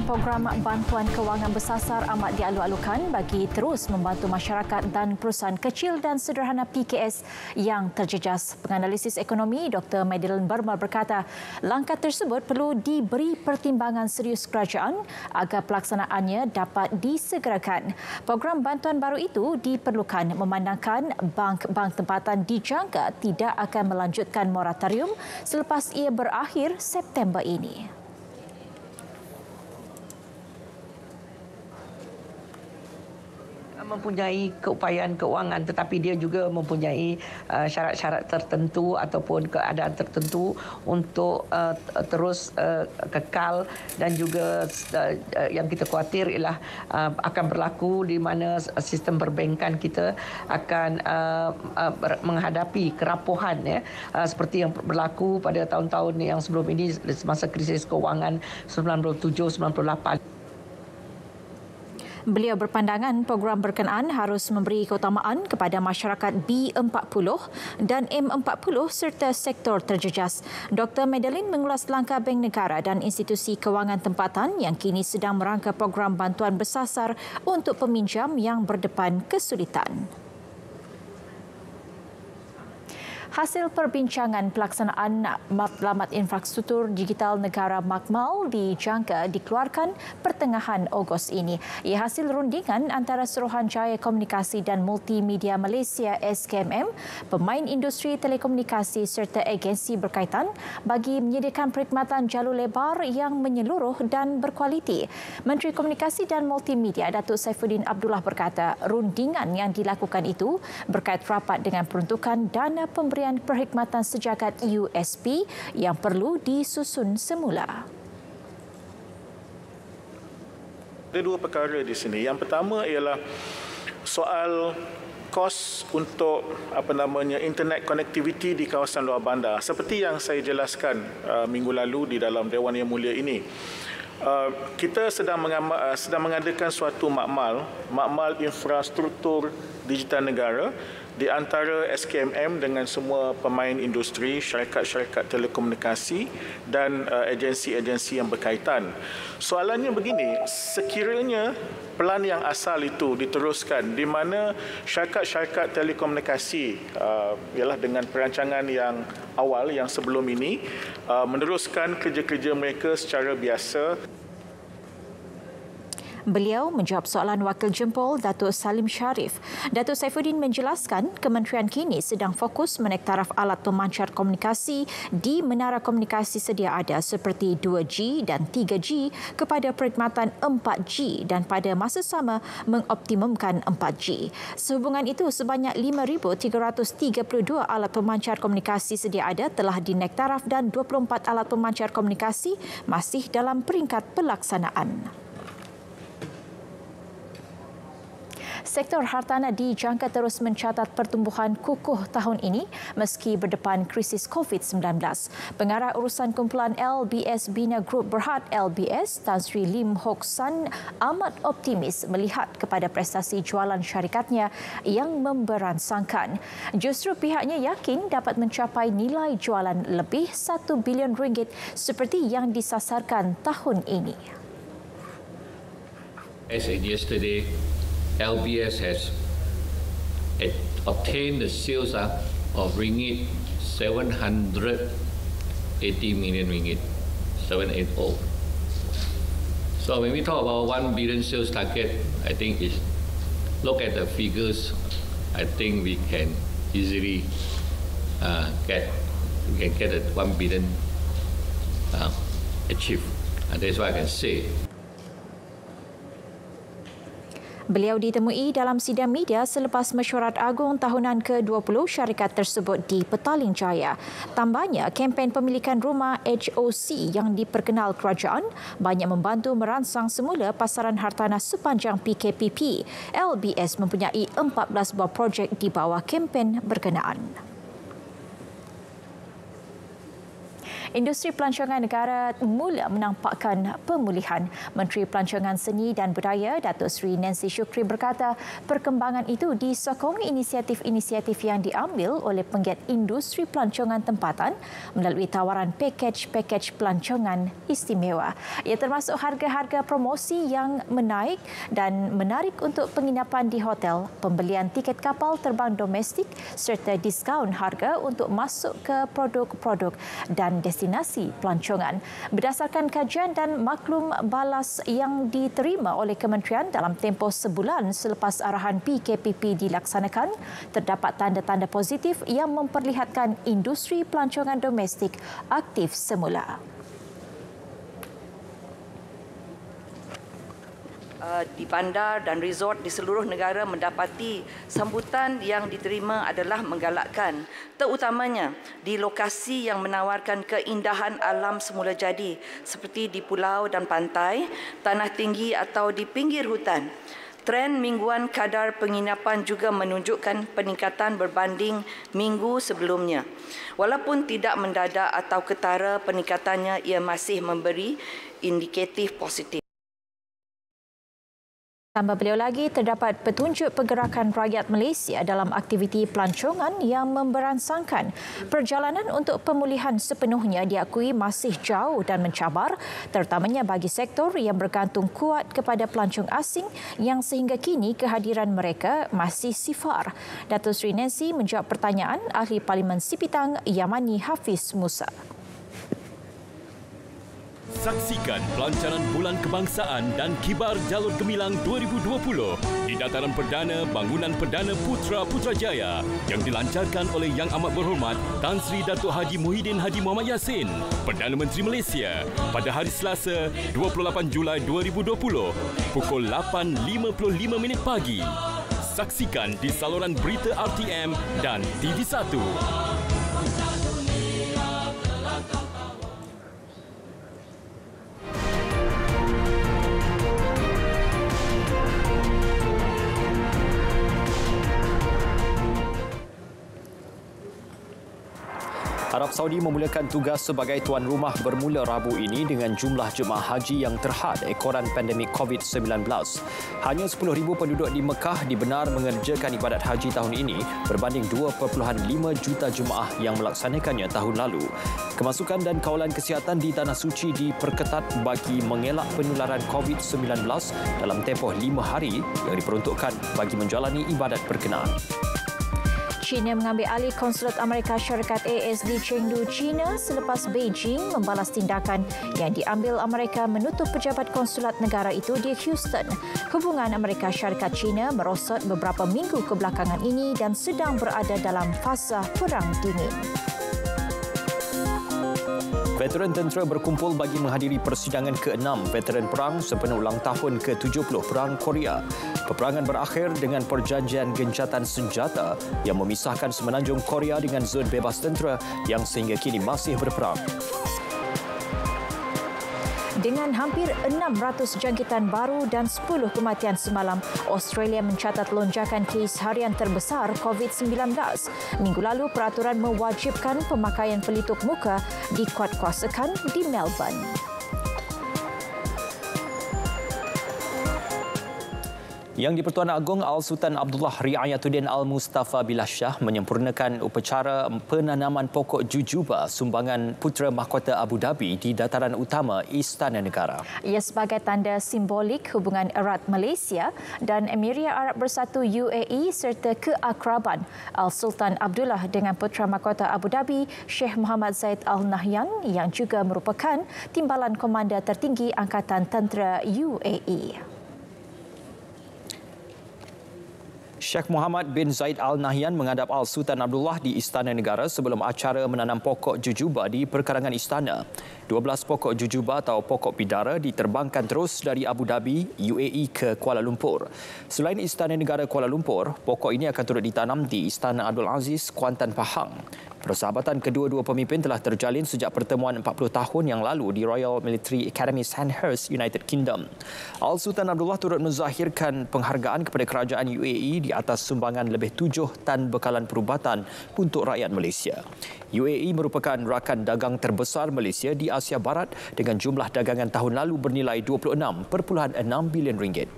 Program bantuan kewangan bersasar amat dialu-alukan bagi terus membantu masyarakat dan perusahaan kecil dan sederhana PKS yang terjejas. Penganalisis ekonomi Dr. Madeline Burma berkata, langkah tersebut perlu diberi pertimbangan serius kerajaan agar pelaksanaannya dapat disegerakan. Program bantuan baru itu diperlukan memandangkan bank-bank tempatan dijangka tidak akan melanjutkan moratorium selepas ia berakhir September ini. mempunyai keupayaan keuangan, tetapi dia juga mempunyai syarat-syarat tertentu ataupun keadaan tertentu untuk terus kekal, dan juga yang kita khawatir ialah akan berlaku di mana sistem perbankan kita akan menghadapi kerapuhan, ya, seperti yang berlaku pada tahun-tahun yang sebelum ini semasa krisis kewangan 97-98. Beliau berpandangan program berkenaan harus memberi keutamaan kepada masyarakat B40 dan M40 serta sektor terjejas. Dr. Madeline mengulas langkah Bank Negara dan institusi kewangan tempatan yang kini sedang merangka program bantuan bersasar untuk peminjam yang berdepan kesulitan. Hasil perbincangan pelaksanaan Matlamat Infrastruktur Digital Negara MAKMAL dijangka dikeluarkan pertengahan Ogos ini. Ia hasil rundingan antara Suruhanjaya Komunikasi dan Multimedia Malaysia SKMM, pemain industri telekomunikasi serta agensi berkaitan bagi menyediakan perkhidmatan jalur lebar yang menyeluruh dan berkualiti. Menteri Komunikasi dan Multimedia Datuk Saifuddin Abdullah berkata, rundingan yang dilakukan itu berkait rapat dengan peruntukan dana pemberian perkhidmatan sejagat USP yang perlu disusun semula. Ada dua perkara di sini. Yang pertama ialah soal kos untuk internet connectivity di kawasan luar bandar. Seperti yang saya jelaskan minggu lalu di dalam Dewan Yang Mulia ini. Kita sedang mengadakan suatu makmal infrastruktur digital negara di antara SKMM dengan semua pemain industri, syarikat-syarikat telekomunikasi dan agensi-agensi yang berkaitan. Soalannya begini, sekiranya pelan yang asal itu diteruskan di mana syarikat-syarikat telekomunikasi ialah dengan perancangan yang awal yang sebelum ini meneruskan kerja-kerja mereka secara biasa. Beliau menjawab soalan Wakil Jempol Datuk Salim Sharif. Datuk Saifuddin menjelaskan kementerian kini sedang fokus menaik taraf alat pemancar komunikasi di menara komunikasi sedia ada seperti 2G dan 3G kepada perkhidmatan 4G dan pada masa sama mengoptimumkan 4G. Sehubungan itu, sebanyak 5,332 alat pemancar komunikasi sedia ada telah dinaik taraf dan 24 alat pemancar komunikasi masih dalam peringkat pelaksanaan. Sektor hartanah dijangka terus mencatat pertumbuhan kukuh tahun ini meski berdepan krisis COVID-19. Pengarah urusan kumpulan LBS Bina Group Berhad LBS, Tan Sri Lim Hock San amat optimis melihat kepada prestasi jualan syarikatnya yang memberansangkan. Justru pihaknya yakin dapat mencapai nilai jualan lebih 1 bilion ringgit seperti yang disasarkan tahun ini. As in yesterday, LBS has obtained the sales of ringgit 780 million ringgit, 780. So when we talk about 1 billion sales target, I think is look at the figures. I think we can easily get a 1 billion achieved. And that's what I can say. Beliau ditemui dalam sidang media selepas mesyuarat agung tahunan ke-20 syarikat tersebut di Petaling Jaya. Tambahnya, kempen pemilikan rumah HOC yang diperkenal kerajaan banyak membantu merangsang semula pasaran hartanah sepanjang PKPP. LBS mempunyai 14 buah projek di bawah kempen berkenaan. Industri pelancongan negara mula menampakkan pemulihan. Menteri Pelancongan Seni dan Budaya Datuk Seri Nancy Shukri berkata perkembangan itu disokong inisiatif-inisiatif yang diambil oleh penggiat industri pelancongan tempatan melalui tawaran pakej-pakej pelancongan istimewa. Ia termasuk harga-harga promosi yang menaik dan menarik untuk penginapan di hotel, pembelian tiket kapal terbang domestik serta diskaun harga untuk masuk ke produk-produk dan destinasi pelancongan. Berdasarkan kajian dan maklum balas yang diterima oleh kementerian dalam tempoh sebulan selepas arahan PKPP dilaksanakan, terdapat tanda-tanda positif yang memperlihatkan industri pelancongan domestik aktif semula. di bandar dan resort di seluruh negara mendapati sambutan yang diterima adalah menggalakkan, terutamanya di lokasi yang menawarkan keindahan alam semula jadi seperti di pulau dan pantai, tanah tinggi atau di pinggir hutan. Tren mingguan kadar penginapan juga menunjukkan peningkatan berbanding minggu sebelumnya. Walaupun tidak mendadak atau ketara peningkatannya, ia masih memberi indikatif positif. Tambah beliau lagi, terdapat petunjuk pergerakan rakyat Malaysia dalam aktiviti pelancongan yang memberansangkan. Perjalanan untuk pemulihan sepenuhnya diakui masih jauh dan mencabar, terutamanya bagi sektor yang bergantung kuat kepada pelancong asing yang sehingga kini kehadiran mereka masih sifar. Datuk Seri Nancy menjawab pertanyaan Ahli Parlimen Sipitang Yamani Hafiz Musa. Saksikan pelancaran Bulan Kebangsaan dan Kibar Jalur Gemilang 2020 di Dataran Perdana Bangunan Perdana Putra Putrajaya yang dilancarkan oleh Yang Amat Berhormat Tan Sri Datuk Haji Muhyiddin Haji Muhammad Yassin, Perdana Menteri Malaysia, pada hari Selasa 28 Julai 2020 pukul 8.55 pagi. Saksikan di saluran berita RTM dan TV1. Arab Saudi memulakan tugas sebagai tuan rumah bermula Rabu ini dengan jumlah jemaah haji yang terhad ekoran pandemik COVID-19. Hanya 10,000 penduduk di Mekah dibenar mengerjakan ibadat haji tahun ini berbanding 2.5 juta jemaah yang melaksanakannya tahun lalu. Kemasukan dan kawalan kesihatan di Tanah Suci diperketat bagi mengelak penularan COVID-19 dalam tempoh 5 hari yang diperuntukkan bagi menjalani ibadat berkenaan. China mengambil alih konsulat Amerika Syarikat AS di Chengdu, China selepas Beijing membalas tindakan yang diambil Amerika menutup pejabat konsulat negara itu di Houston. Hubungan Amerika Syarikat China merosot beberapa minggu kebelakangan ini dan sedang berada dalam fasa perang dingin. Veteran tentera berkumpul bagi menghadiri persidangan ke-6 veteran perang sepenuh ulang tahun ke-70 Perang Korea. Peperangan berakhir dengan perjanjian gencatan senjata yang memisahkan semenanjung Korea dengan zon bebas tentera yang sehingga kini masih berperang. Dengan hampir 600 jangkitan baru dan 10 kematian semalam, Australia mencatat lonjakan kes harian terbesar COVID-19. Minggu lalu, peraturan mewajibkan pemakaian pelitup muka dikuatkuasakan di Melbourne. Yang di-Pertuan Agong Al-Sultan Abdullah Riayatuddin Al-Mustafa Billah Shah menyempurnakan upacara penanaman pokok jujuba sumbangan Putera Mahkota Abu Dhabi di dataran utama Istana Negara. Ia sebagai tanda simbolik hubungan erat Malaysia dan Emiria Arab Bersatu UAE serta keakraban Al-Sultan Abdullah dengan Putera Mahkota Abu Dhabi Sheikh Mohammed Zayed Al Nahyan yang juga merupakan timbalan Komander Tertinggi Angkatan Tentera UAE. Sheikh Mohammed bin Zayed Al Nahyan menghadap Al-Sultan Abdullah di Istana Negara sebelum acara menanam pokok jujuba di perkarangan istana. 12 pokok jujuba atau pokok bidara diterbangkan terus dari Abu Dhabi, UAE ke Kuala Lumpur. Selain Istana Negara Kuala Lumpur, pokok ini akan turut ditanam di Istana Abdul Aziz, Kuantan, Pahang. Persahabatan kedua-dua pemimpin telah terjalin sejak pertemuan 40 tahun yang lalu di Royal Military Academy Sandhurst, United Kingdom. Al-Sultan Abdullah turut menzahirkan penghargaan kepada kerajaan UAE di atas sumbangan lebih 7 tan bekalan perubatan untuk rakyat Malaysia. UAE merupakan rakan dagang terbesar Malaysia di Asia Barat dengan jumlah dagangan tahun lalu bernilai 26.6 bilion ringgit.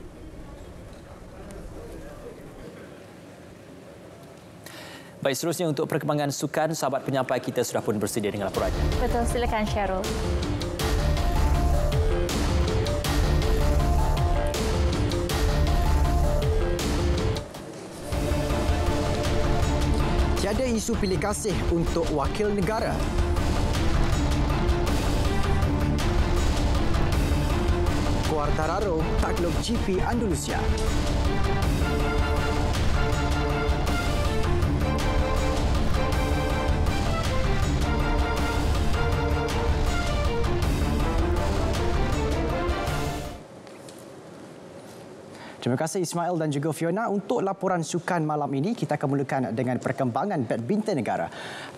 Baik, seterusnya untuk perkembangan sukan, sahabat penyampai kita sudah pun bersedia dengan laporannya. Betul, silakan Syarul. Tiada isu pilih kasih untuk wakil negara. Quartararo takluk GP Andalusia. Terima kasih Ismail dan juga Fiona. Untuk laporan sukan malam ini, kita akan mulakan dengan perkembangan badminton negara.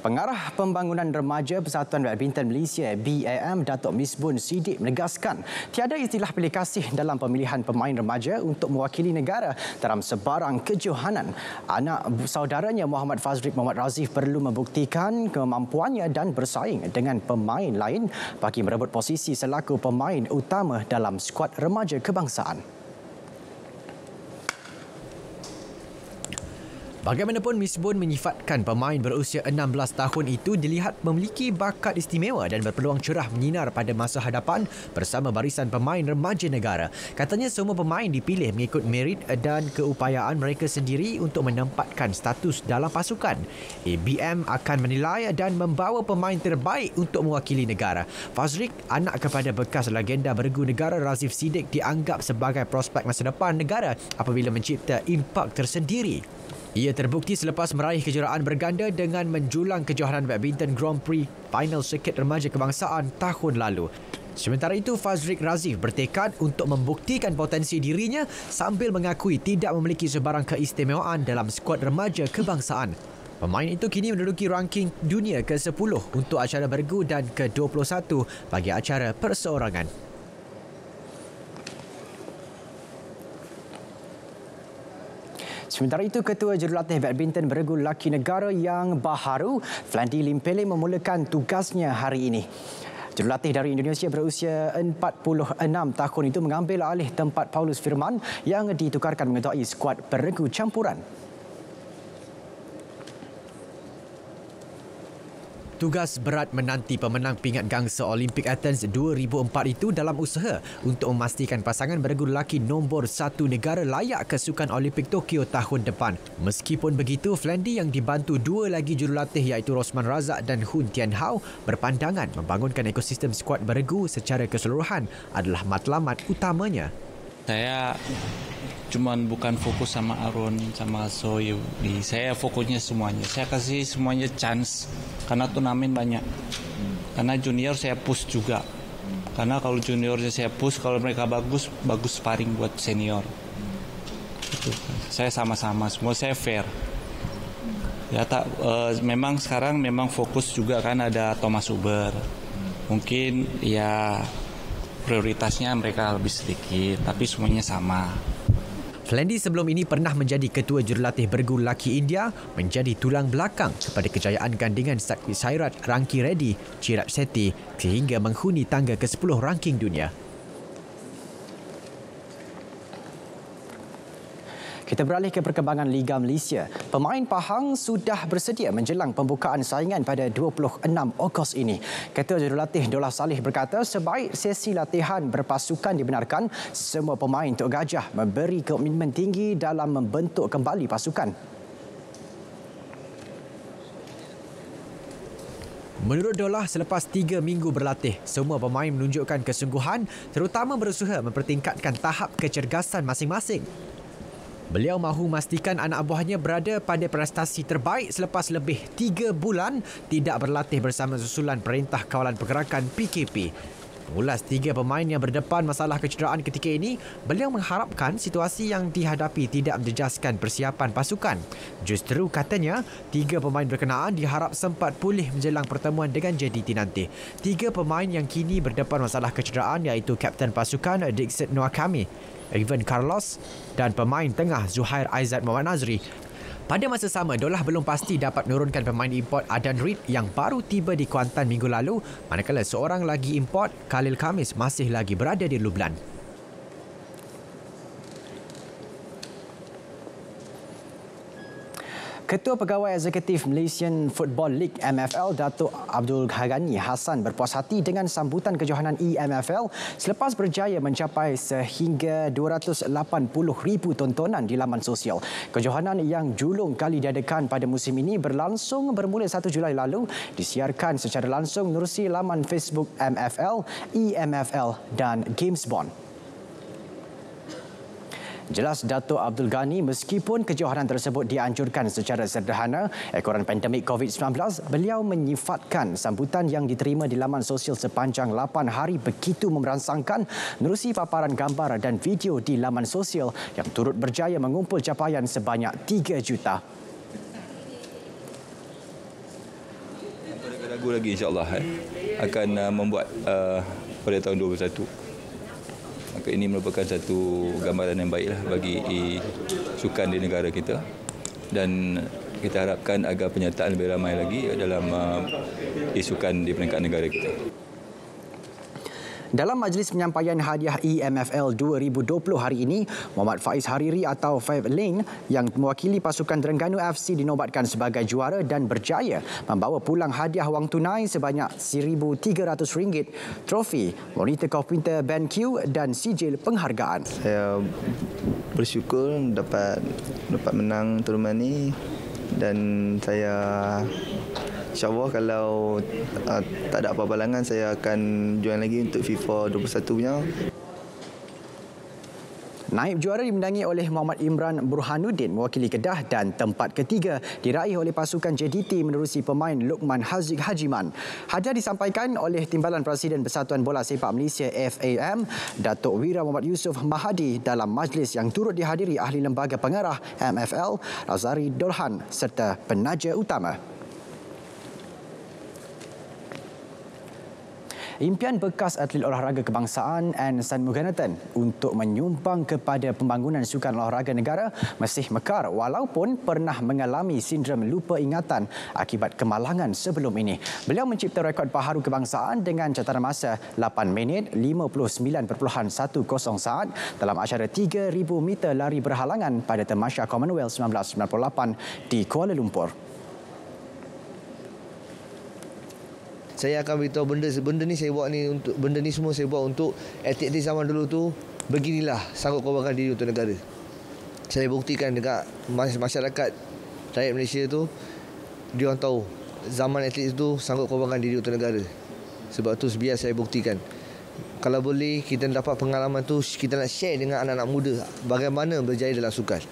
Pengarah Pembangunan Remaja Persatuan Badminton Malaysia BAM, Datuk Misbun Siddiq menegaskan tiada istilah pilih kasih dalam pemilihan pemain remaja untuk mewakili negara dalam sebarang kejohanan. Anak saudaranya Muhammad Fazrik Muhammad Razif perlu membuktikan kemampuannya dan bersaing dengan pemain lain bagi merebut posisi selaku pemain utama dalam skuad remaja kebangsaan. Bagaimanapun, Misbun menyifatkan pemain berusia 16 tahun itu dilihat memiliki bakat istimewa dan berpeluang cerah menyinar pada masa hadapan bersama barisan pemain remaja negara. Katanya semua pemain dipilih mengikut merit dan keupayaan mereka sendiri untuk menempatkan status dalam pasukan. ABM akan menilai dan membawa pemain terbaik untuk mewakili negara. Fazrik, anak kepada bekas legenda bergu negara Razif Siddiq, dianggap sebagai prospek masa depan negara apabila mencipta impak tersendiri. Ia terbukti selepas meraih kejuaraan berganda dengan menjulang kejohanan badminton Grand Prix Final Sirkuit Remaja Kebangsaan tahun lalu. Sementara itu, Fazrik Razif bertekad untuk membuktikan potensi dirinya sambil mengakui tidak memiliki sebarang keistimewaan dalam skuad remaja kebangsaan. Pemain itu kini menduduki ranking dunia ke-10 untuk acara bergu dan ke-21 bagi acara perseorangan. Sementara itu, Ketua Jurulatih Badminton Bergu Lelaki Negara yang baharu, Flandy Limpele, memulakan tugasnya hari ini. Jurulatih dari Indonesia berusia 46 tahun itu mengambil alih tempat Paulus Firman yang ditukarkan mengetuai skuad bergu campuran. Tugas berat menanti pemenang pingat gangsa Olimpik Athens 2004 itu dalam usaha untuk memastikan pasangan bergu lelaki nombor 1 negara layak ke Sukan Olimpik Tokyo tahun depan. Meskipun begitu, Flandy yang dibantu dua lagi jurulatih iaitu Rosman Razak dan Hun Tian Hao berpandangan membangunkan ekosistem skuad bergu secara keseluruhan adalah matlamat utamanya. Saya cuman bukan fokus sama Aaron sama Soyu. Saya fokusnya semuanya. Saya kasih semuanya chance karena turnamen banyak. Karena junior saya push juga. Karena kalau juniornya saya push, kalau mereka bagus sparring buat senior. Itu. Saya sama-sama, semua saya fair. Ya memang sekarang memang fokus juga kan ada Thomas Uber. Mungkin ya prioritasnya mereka lebih sedikit, tapi semuanya sama. Flandy sebelum ini pernah menjadi ketua jurulatih bergu lelaki India, menjadi tulang belakang kepada kejayaan gandingan Satwik Sairat, Ranki Reddy, Chirag Shetty sehingga menghuni tangga ke-10 ranking dunia. Kita beralih ke perkembangan Liga Malaysia. Pemain Pahang sudah bersedia menjelang pembukaan saingan pada 26 Ogos ini. Ketua Jurulatih Dollah Salih berkata sebaik sesi latihan berpasukan dibenarkan, semua pemain Tok Gajah memberi komitmen tinggi dalam membentuk kembali pasukan. Menurut Dollah, selepas 3 minggu berlatih, semua pemain menunjukkan kesungguhan terutama berusaha mempertingkatkan tahap kecergasan masing-masing. Beliau mahu memastikan anak buahnya berada pada prestasi terbaik selepas lebih 3 bulan tidak berlatih bersama susulan Perintah Kawalan Pergerakan PKP. Mengulas 3 pemain yang berdepan masalah kecederaan ketika ini, beliau mengharapkan situasi yang dihadapi tidak menjejaskan persiapan pasukan. Justru katanya, 3 pemain berkenaan diharap sempat pulih menjelang pertemuan dengan JDT nanti. 3 pemain yang kini berdepan masalah kecederaan iaitu Kapten Pasukan Dixit Noakami, Ivan Carlos dan pemain tengah Zuhair Aizat Muhammad Nazri. Pada masa sama, Dollah belum pasti dapat menurunkan pemain import Adan Reed yang baru tiba di Kuantan minggu lalu, manakala seorang lagi import, Khalil Khamis, masih lagi berada di Lublan. Ketua Pegawai Eksekutif Malaysian Football League MFL Datuk Abdul Ghani Hassan berpuas hati dengan sambutan kejohanan EMFL selepas berjaya mencapai sehingga 280,000 tontonan di laman sosial. Kejohanan yang julung kali diadakan pada musim ini berlangsung bermula 1 Julai lalu, disiarkan secara langsung menerusi laman Facebook MFL, EMFL dan GamesBond. Jelas Dato' Abdul Ghani, meskipun kejohanan tersebut dianjurkan secara sederhana ekoran pandemik COVID-19, beliau menyifatkan sambutan yang diterima di laman sosial sepanjang 8 hari begitu merangsangkan menerusi paparan gambar dan video di laman sosial yang turut berjaya mengumpul capaian sebanyak 3 juta. Ragu lagi insyaAllah akan membuat pada tahun 2021. Maka ini merupakan satu gambaran yang baiklah bagi sukan di negara kita, dan kita harapkan agar penyertaan lebih ramai lagi dalam sukan di peringkat negara kita. Dalam majlis penyampaian hadiah EMFL 2020 hari ini, Muhammad Faiz Hariri atau Five Lane yang mewakili pasukan Terengganu FC dinobatkan sebagai juara dan berjaya membawa pulang hadiah wang tunai sebanyak RM1,300, trofi, monitor komputer BenQ dan sijil penghargaan. Saya bersyukur dapat menang turnamen ini, dan saya InsyaAllah kalau tak ada apa-apa halangan, saya akan join lagi untuk FIFA 21 punya. Naib juara dimenangi oleh Muhammad Imran Burhanuddin mewakili Kedah, dan tempat ketiga diraih oleh pasukan JDT menerusi pemain Luqman Haziq Hajiman. Hadiah disampaikan oleh Timbalan Presiden Persatuan Bola Sepak Malaysia FAM, Datuk Wira Muhammad Yusof Mahadi, dalam majlis yang turut dihadiri ahli lembaga pengarah MFL Razari Dolhan serta penaja utama. Impian bekas atlet olahraga kebangsaan Anne Shanmuganathan untuk menyumbang kepada pembangunan sukan olahraga negara masih mekar walaupun pernah mengalami sindrom lupa ingatan akibat kemalangan sebelum ini. Beliau mencipta rekod baharu kebangsaan dengan catatan masa 8 minit 59.10 saat dalam acara 3,000 meter lari berhalangan pada Tamasya Commonwealth 1998 di Kuala Lumpur. Saya akan beritahu benda ni saya buat ni untuk benda ni semua saya buat untuk atlet-atlet zaman dulu tu beginilah sanggup korbankan diri untuk negara. Saya buktikan dekat masyarakat rakyat Malaysia tu, dia orang tahu zaman atlet itu sanggup korbankan diri untuk negara. Sebab tu biar saya buktikan. Kalau boleh kita dapat pengalaman tu, kita nak share dengan anak-anak muda bagaimana berjaya dalam sukan.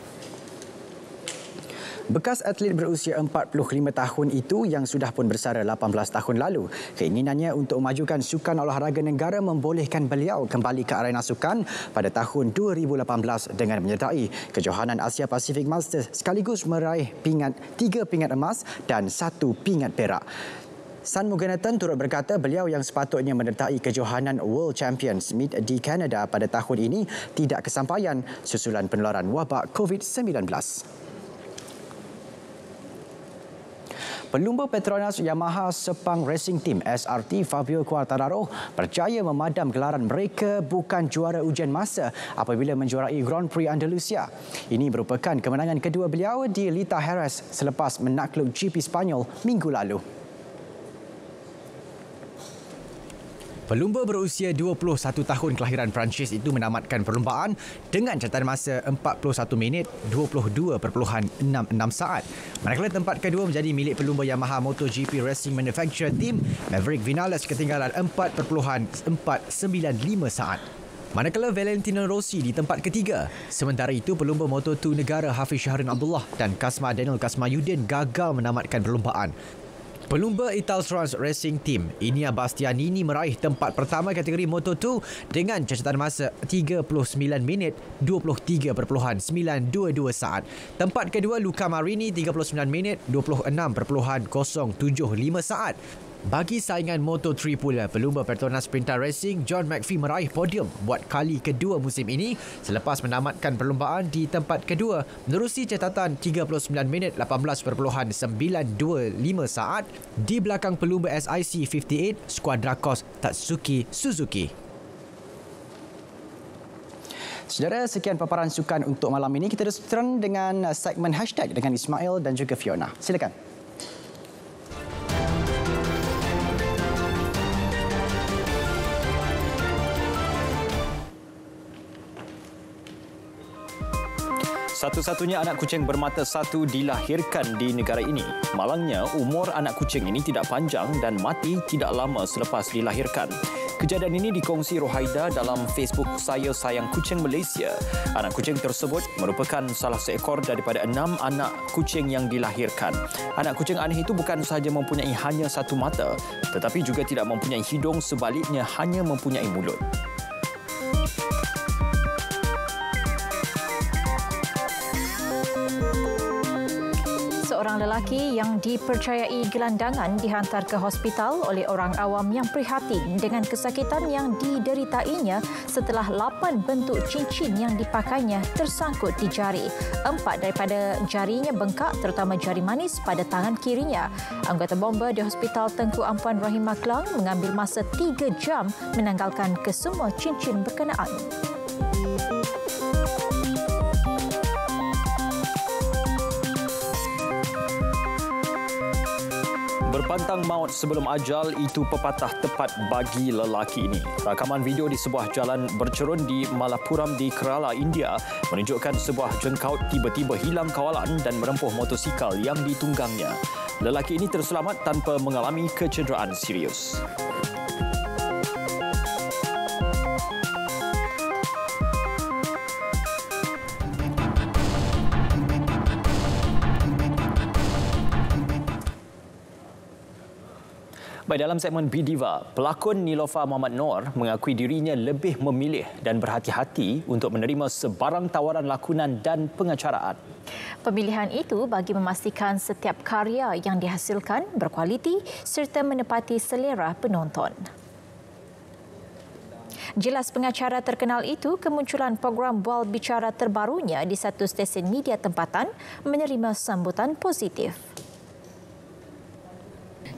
Bekas atlet berusia 45 tahun itu yang sudah pun bersara 18 tahun lalu, keinginannya untuk memajukan sukan olahraga negara membolehkan beliau kembali ke arena sukan pada tahun 2018 dengan menyertai kejohanan Asia Pacific Masters sekaligus meraih 3 pingat emas dan 1 pingat perak. Shanmuganathan turut berkata beliau yang sepatutnya menyertai kejohanan World Champions Meet di Kanada pada tahun ini tidak kesampaian susulan penularan wabak COVID-19. Pelumba Petronas Yamaha Sepang Racing Team SRT Fabio Quartararo berjaya memadam gelaran mereka bukan juara ujian masa apabila menjuarai Grand Prix Andalusia. Ini merupakan kemenangan kedua beliau di Lita Jerez selepas menakluk GP Spanyol minggu lalu. Pelumba berusia 21 tahun kelahiran Perancis itu menamatkan perlumbaan dengan catatan masa 41 minit 22.66 saat. Manakala tempat kedua menjadi milik pelumba Yamaha MotoGP Racing Manufacturer Team Maverick Vinales ketinggalan 4.495 saat. Manakala Valentino Rossi di tempat ketiga. Sementara itu, pelumba Moto2 negara Hafiz Shahrin Abdullah dan Kasma Daniel Kasmayuddin gagal menamatkan perlumbaan. Pelumba Italtrans Racing Team Inia Bastianini meraih tempat pertama kategori Moto2 dengan catatan masa 39 minit 23.922 saat. Tempat kedua Luca Marini 39 minit 26.075 saat. Bagi saingan Moto3 pula, pelumba Petronas Sprinter Racing John McPhee meraih podium buat kali kedua musim ini selepas menamatkan perlumbaan di tempat kedua menerusi catatan 39 minit 18.925 saat di belakang pelumba SIC 58 Squadrakos Tatsuki Suzuki. Saudara, sekian paparan sukan untuk malam ini. Kita terus dengan segmen hashtag dengan Ismail dan juga Fiona. Silakan. Satu-satunya anak kucing bermata satu dilahirkan di negara ini. Malangnya, umur anak kucing ini tidak panjang dan mati tidak lama selepas dilahirkan. Kejadian ini dikongsi Rohaida dalam Facebook Saya Sayang Kucing Malaysia. Anak kucing tersebut merupakan salah seekor daripada 6 anak kucing yang dilahirkan. Anak kucing aneh itu bukan sahaja mempunyai hanya satu mata, tetapi juga tidak mempunyai hidung, sebaliknya hanya mempunyai mulut. Seorang lelaki yang dipercayai gelandangan dihantar ke hospital oleh orang awam yang prihatin dengan kesakitan yang dideritainya setelah 8 bentuk cincin yang dipakainya tersangkut di jari. 4 daripada jarinya bengkak, terutama jari manis pada tangan kirinya. Anggota bomba di Hospital Tengku Ampuan Rahimah Klang mengambil masa 3 jam menanggalkan kesemua cincin berkenaan. Berpantang maut sebelum ajal, itu pepatah tepat bagi lelaki ini. Rakaman video di sebuah jalan bercerun di Malappuram di Kerala, India menunjukkan sebuah jengkaut tiba-tiba hilang kawalan dan merempuh motosikal yang ditunggangnya. Lelaki ini terselamat tanpa mengalami kecederaan serius. Baik, dalam segmen B-Diva, pelakon Nilofa Muhammad Noor mengakui dirinya lebih memilih dan berhati-hati untuk menerima sebarang tawaran lakonan dan pengacaraan. Pemilihan itu bagi memastikan setiap karya yang dihasilkan berkualiti serta menepati selera penonton. Jelas pengacara terkenal itu, kemunculan program Bual Bicara terbarunya di satu stesen media tempatan menerima sambutan positif.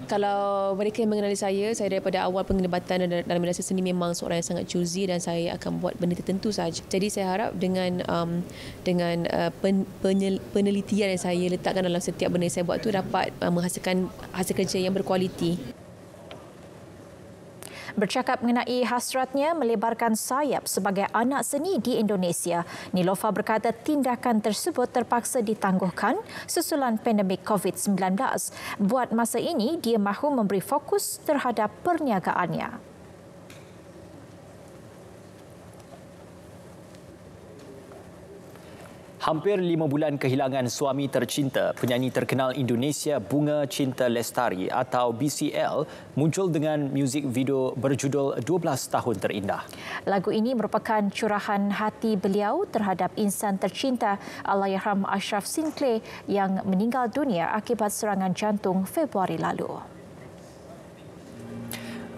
Kalau mereka yang mengenali saya daripada awal penglibatan dalam industri seni memang seorang yang sangat choosy dan saya akan buat benda tertentu saja. Jadi saya harap dengan penelitian yang saya letakkan dalam setiap benda yang saya buat tu dapat menghasilkan hasil kerja yang berkualiti. Bercakap mengenai hasratnya melebarkan sayap sebagai anak seni di Indonesia, Nilofa berkata tindakan tersebut terpaksa ditangguhkan susulan pandemik COVID-19. Buat masa ini, dia mahu memberi fokus terhadap perniagaannya. Hampir 5 bulan kehilangan suami tercinta, penyanyi terkenal Indonesia Bunga Cinta Lestari atau BCL muncul dengan muzik video berjudul 12 Tahun Terindah. Lagu ini merupakan curahan hati beliau terhadap insan tercinta Allahyarham Ashraf Sinclair yang meninggal dunia akibat serangan jantung Februari lalu.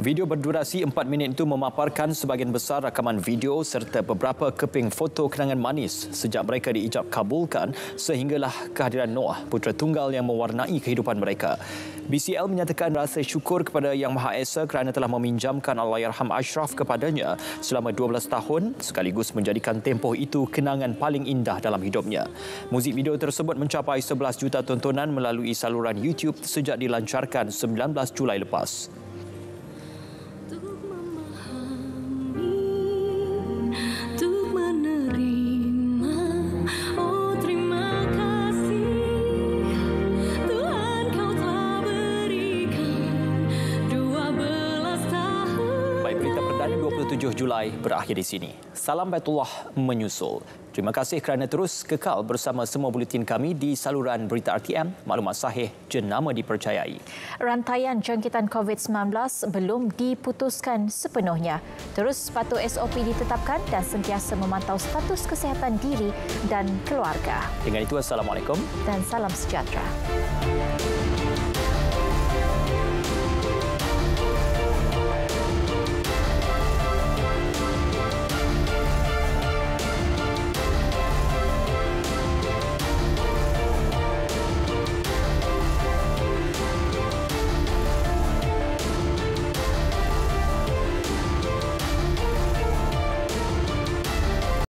Video berdurasi 4 minit itu memaparkan sebahagian besar rakaman video serta beberapa keping foto kenangan manis sejak mereka diijab kabulkan sehinggalah kehadiran Noah, putera tunggal yang mewarnai kehidupan mereka. BCL menyatakan rasa syukur kepada Yang Maha Esa kerana telah meminjamkan Allahyarham Ashraf kepadanya selama 12 tahun sekaligus menjadikan tempoh itu kenangan paling indah dalam hidupnya. Muzik video tersebut mencapai 11 juta tontonan melalui saluran YouTube sejak dilancarkan 19 Julai lepas. Julai berakhir di sini. Salam Baitullah menyusul. Terima kasih kerana terus kekal bersama semua buletin kami di saluran berita RTM, maklumat sahih jenama dipercayai. Rantaian jangkitan COVID-19 belum diputuskan sepenuhnya. Terus patuh SOP ditetapkan dan sentiasa memantau status kesihatan diri dan keluarga. Dengan itu, Assalamualaikum dan salam sejahtera.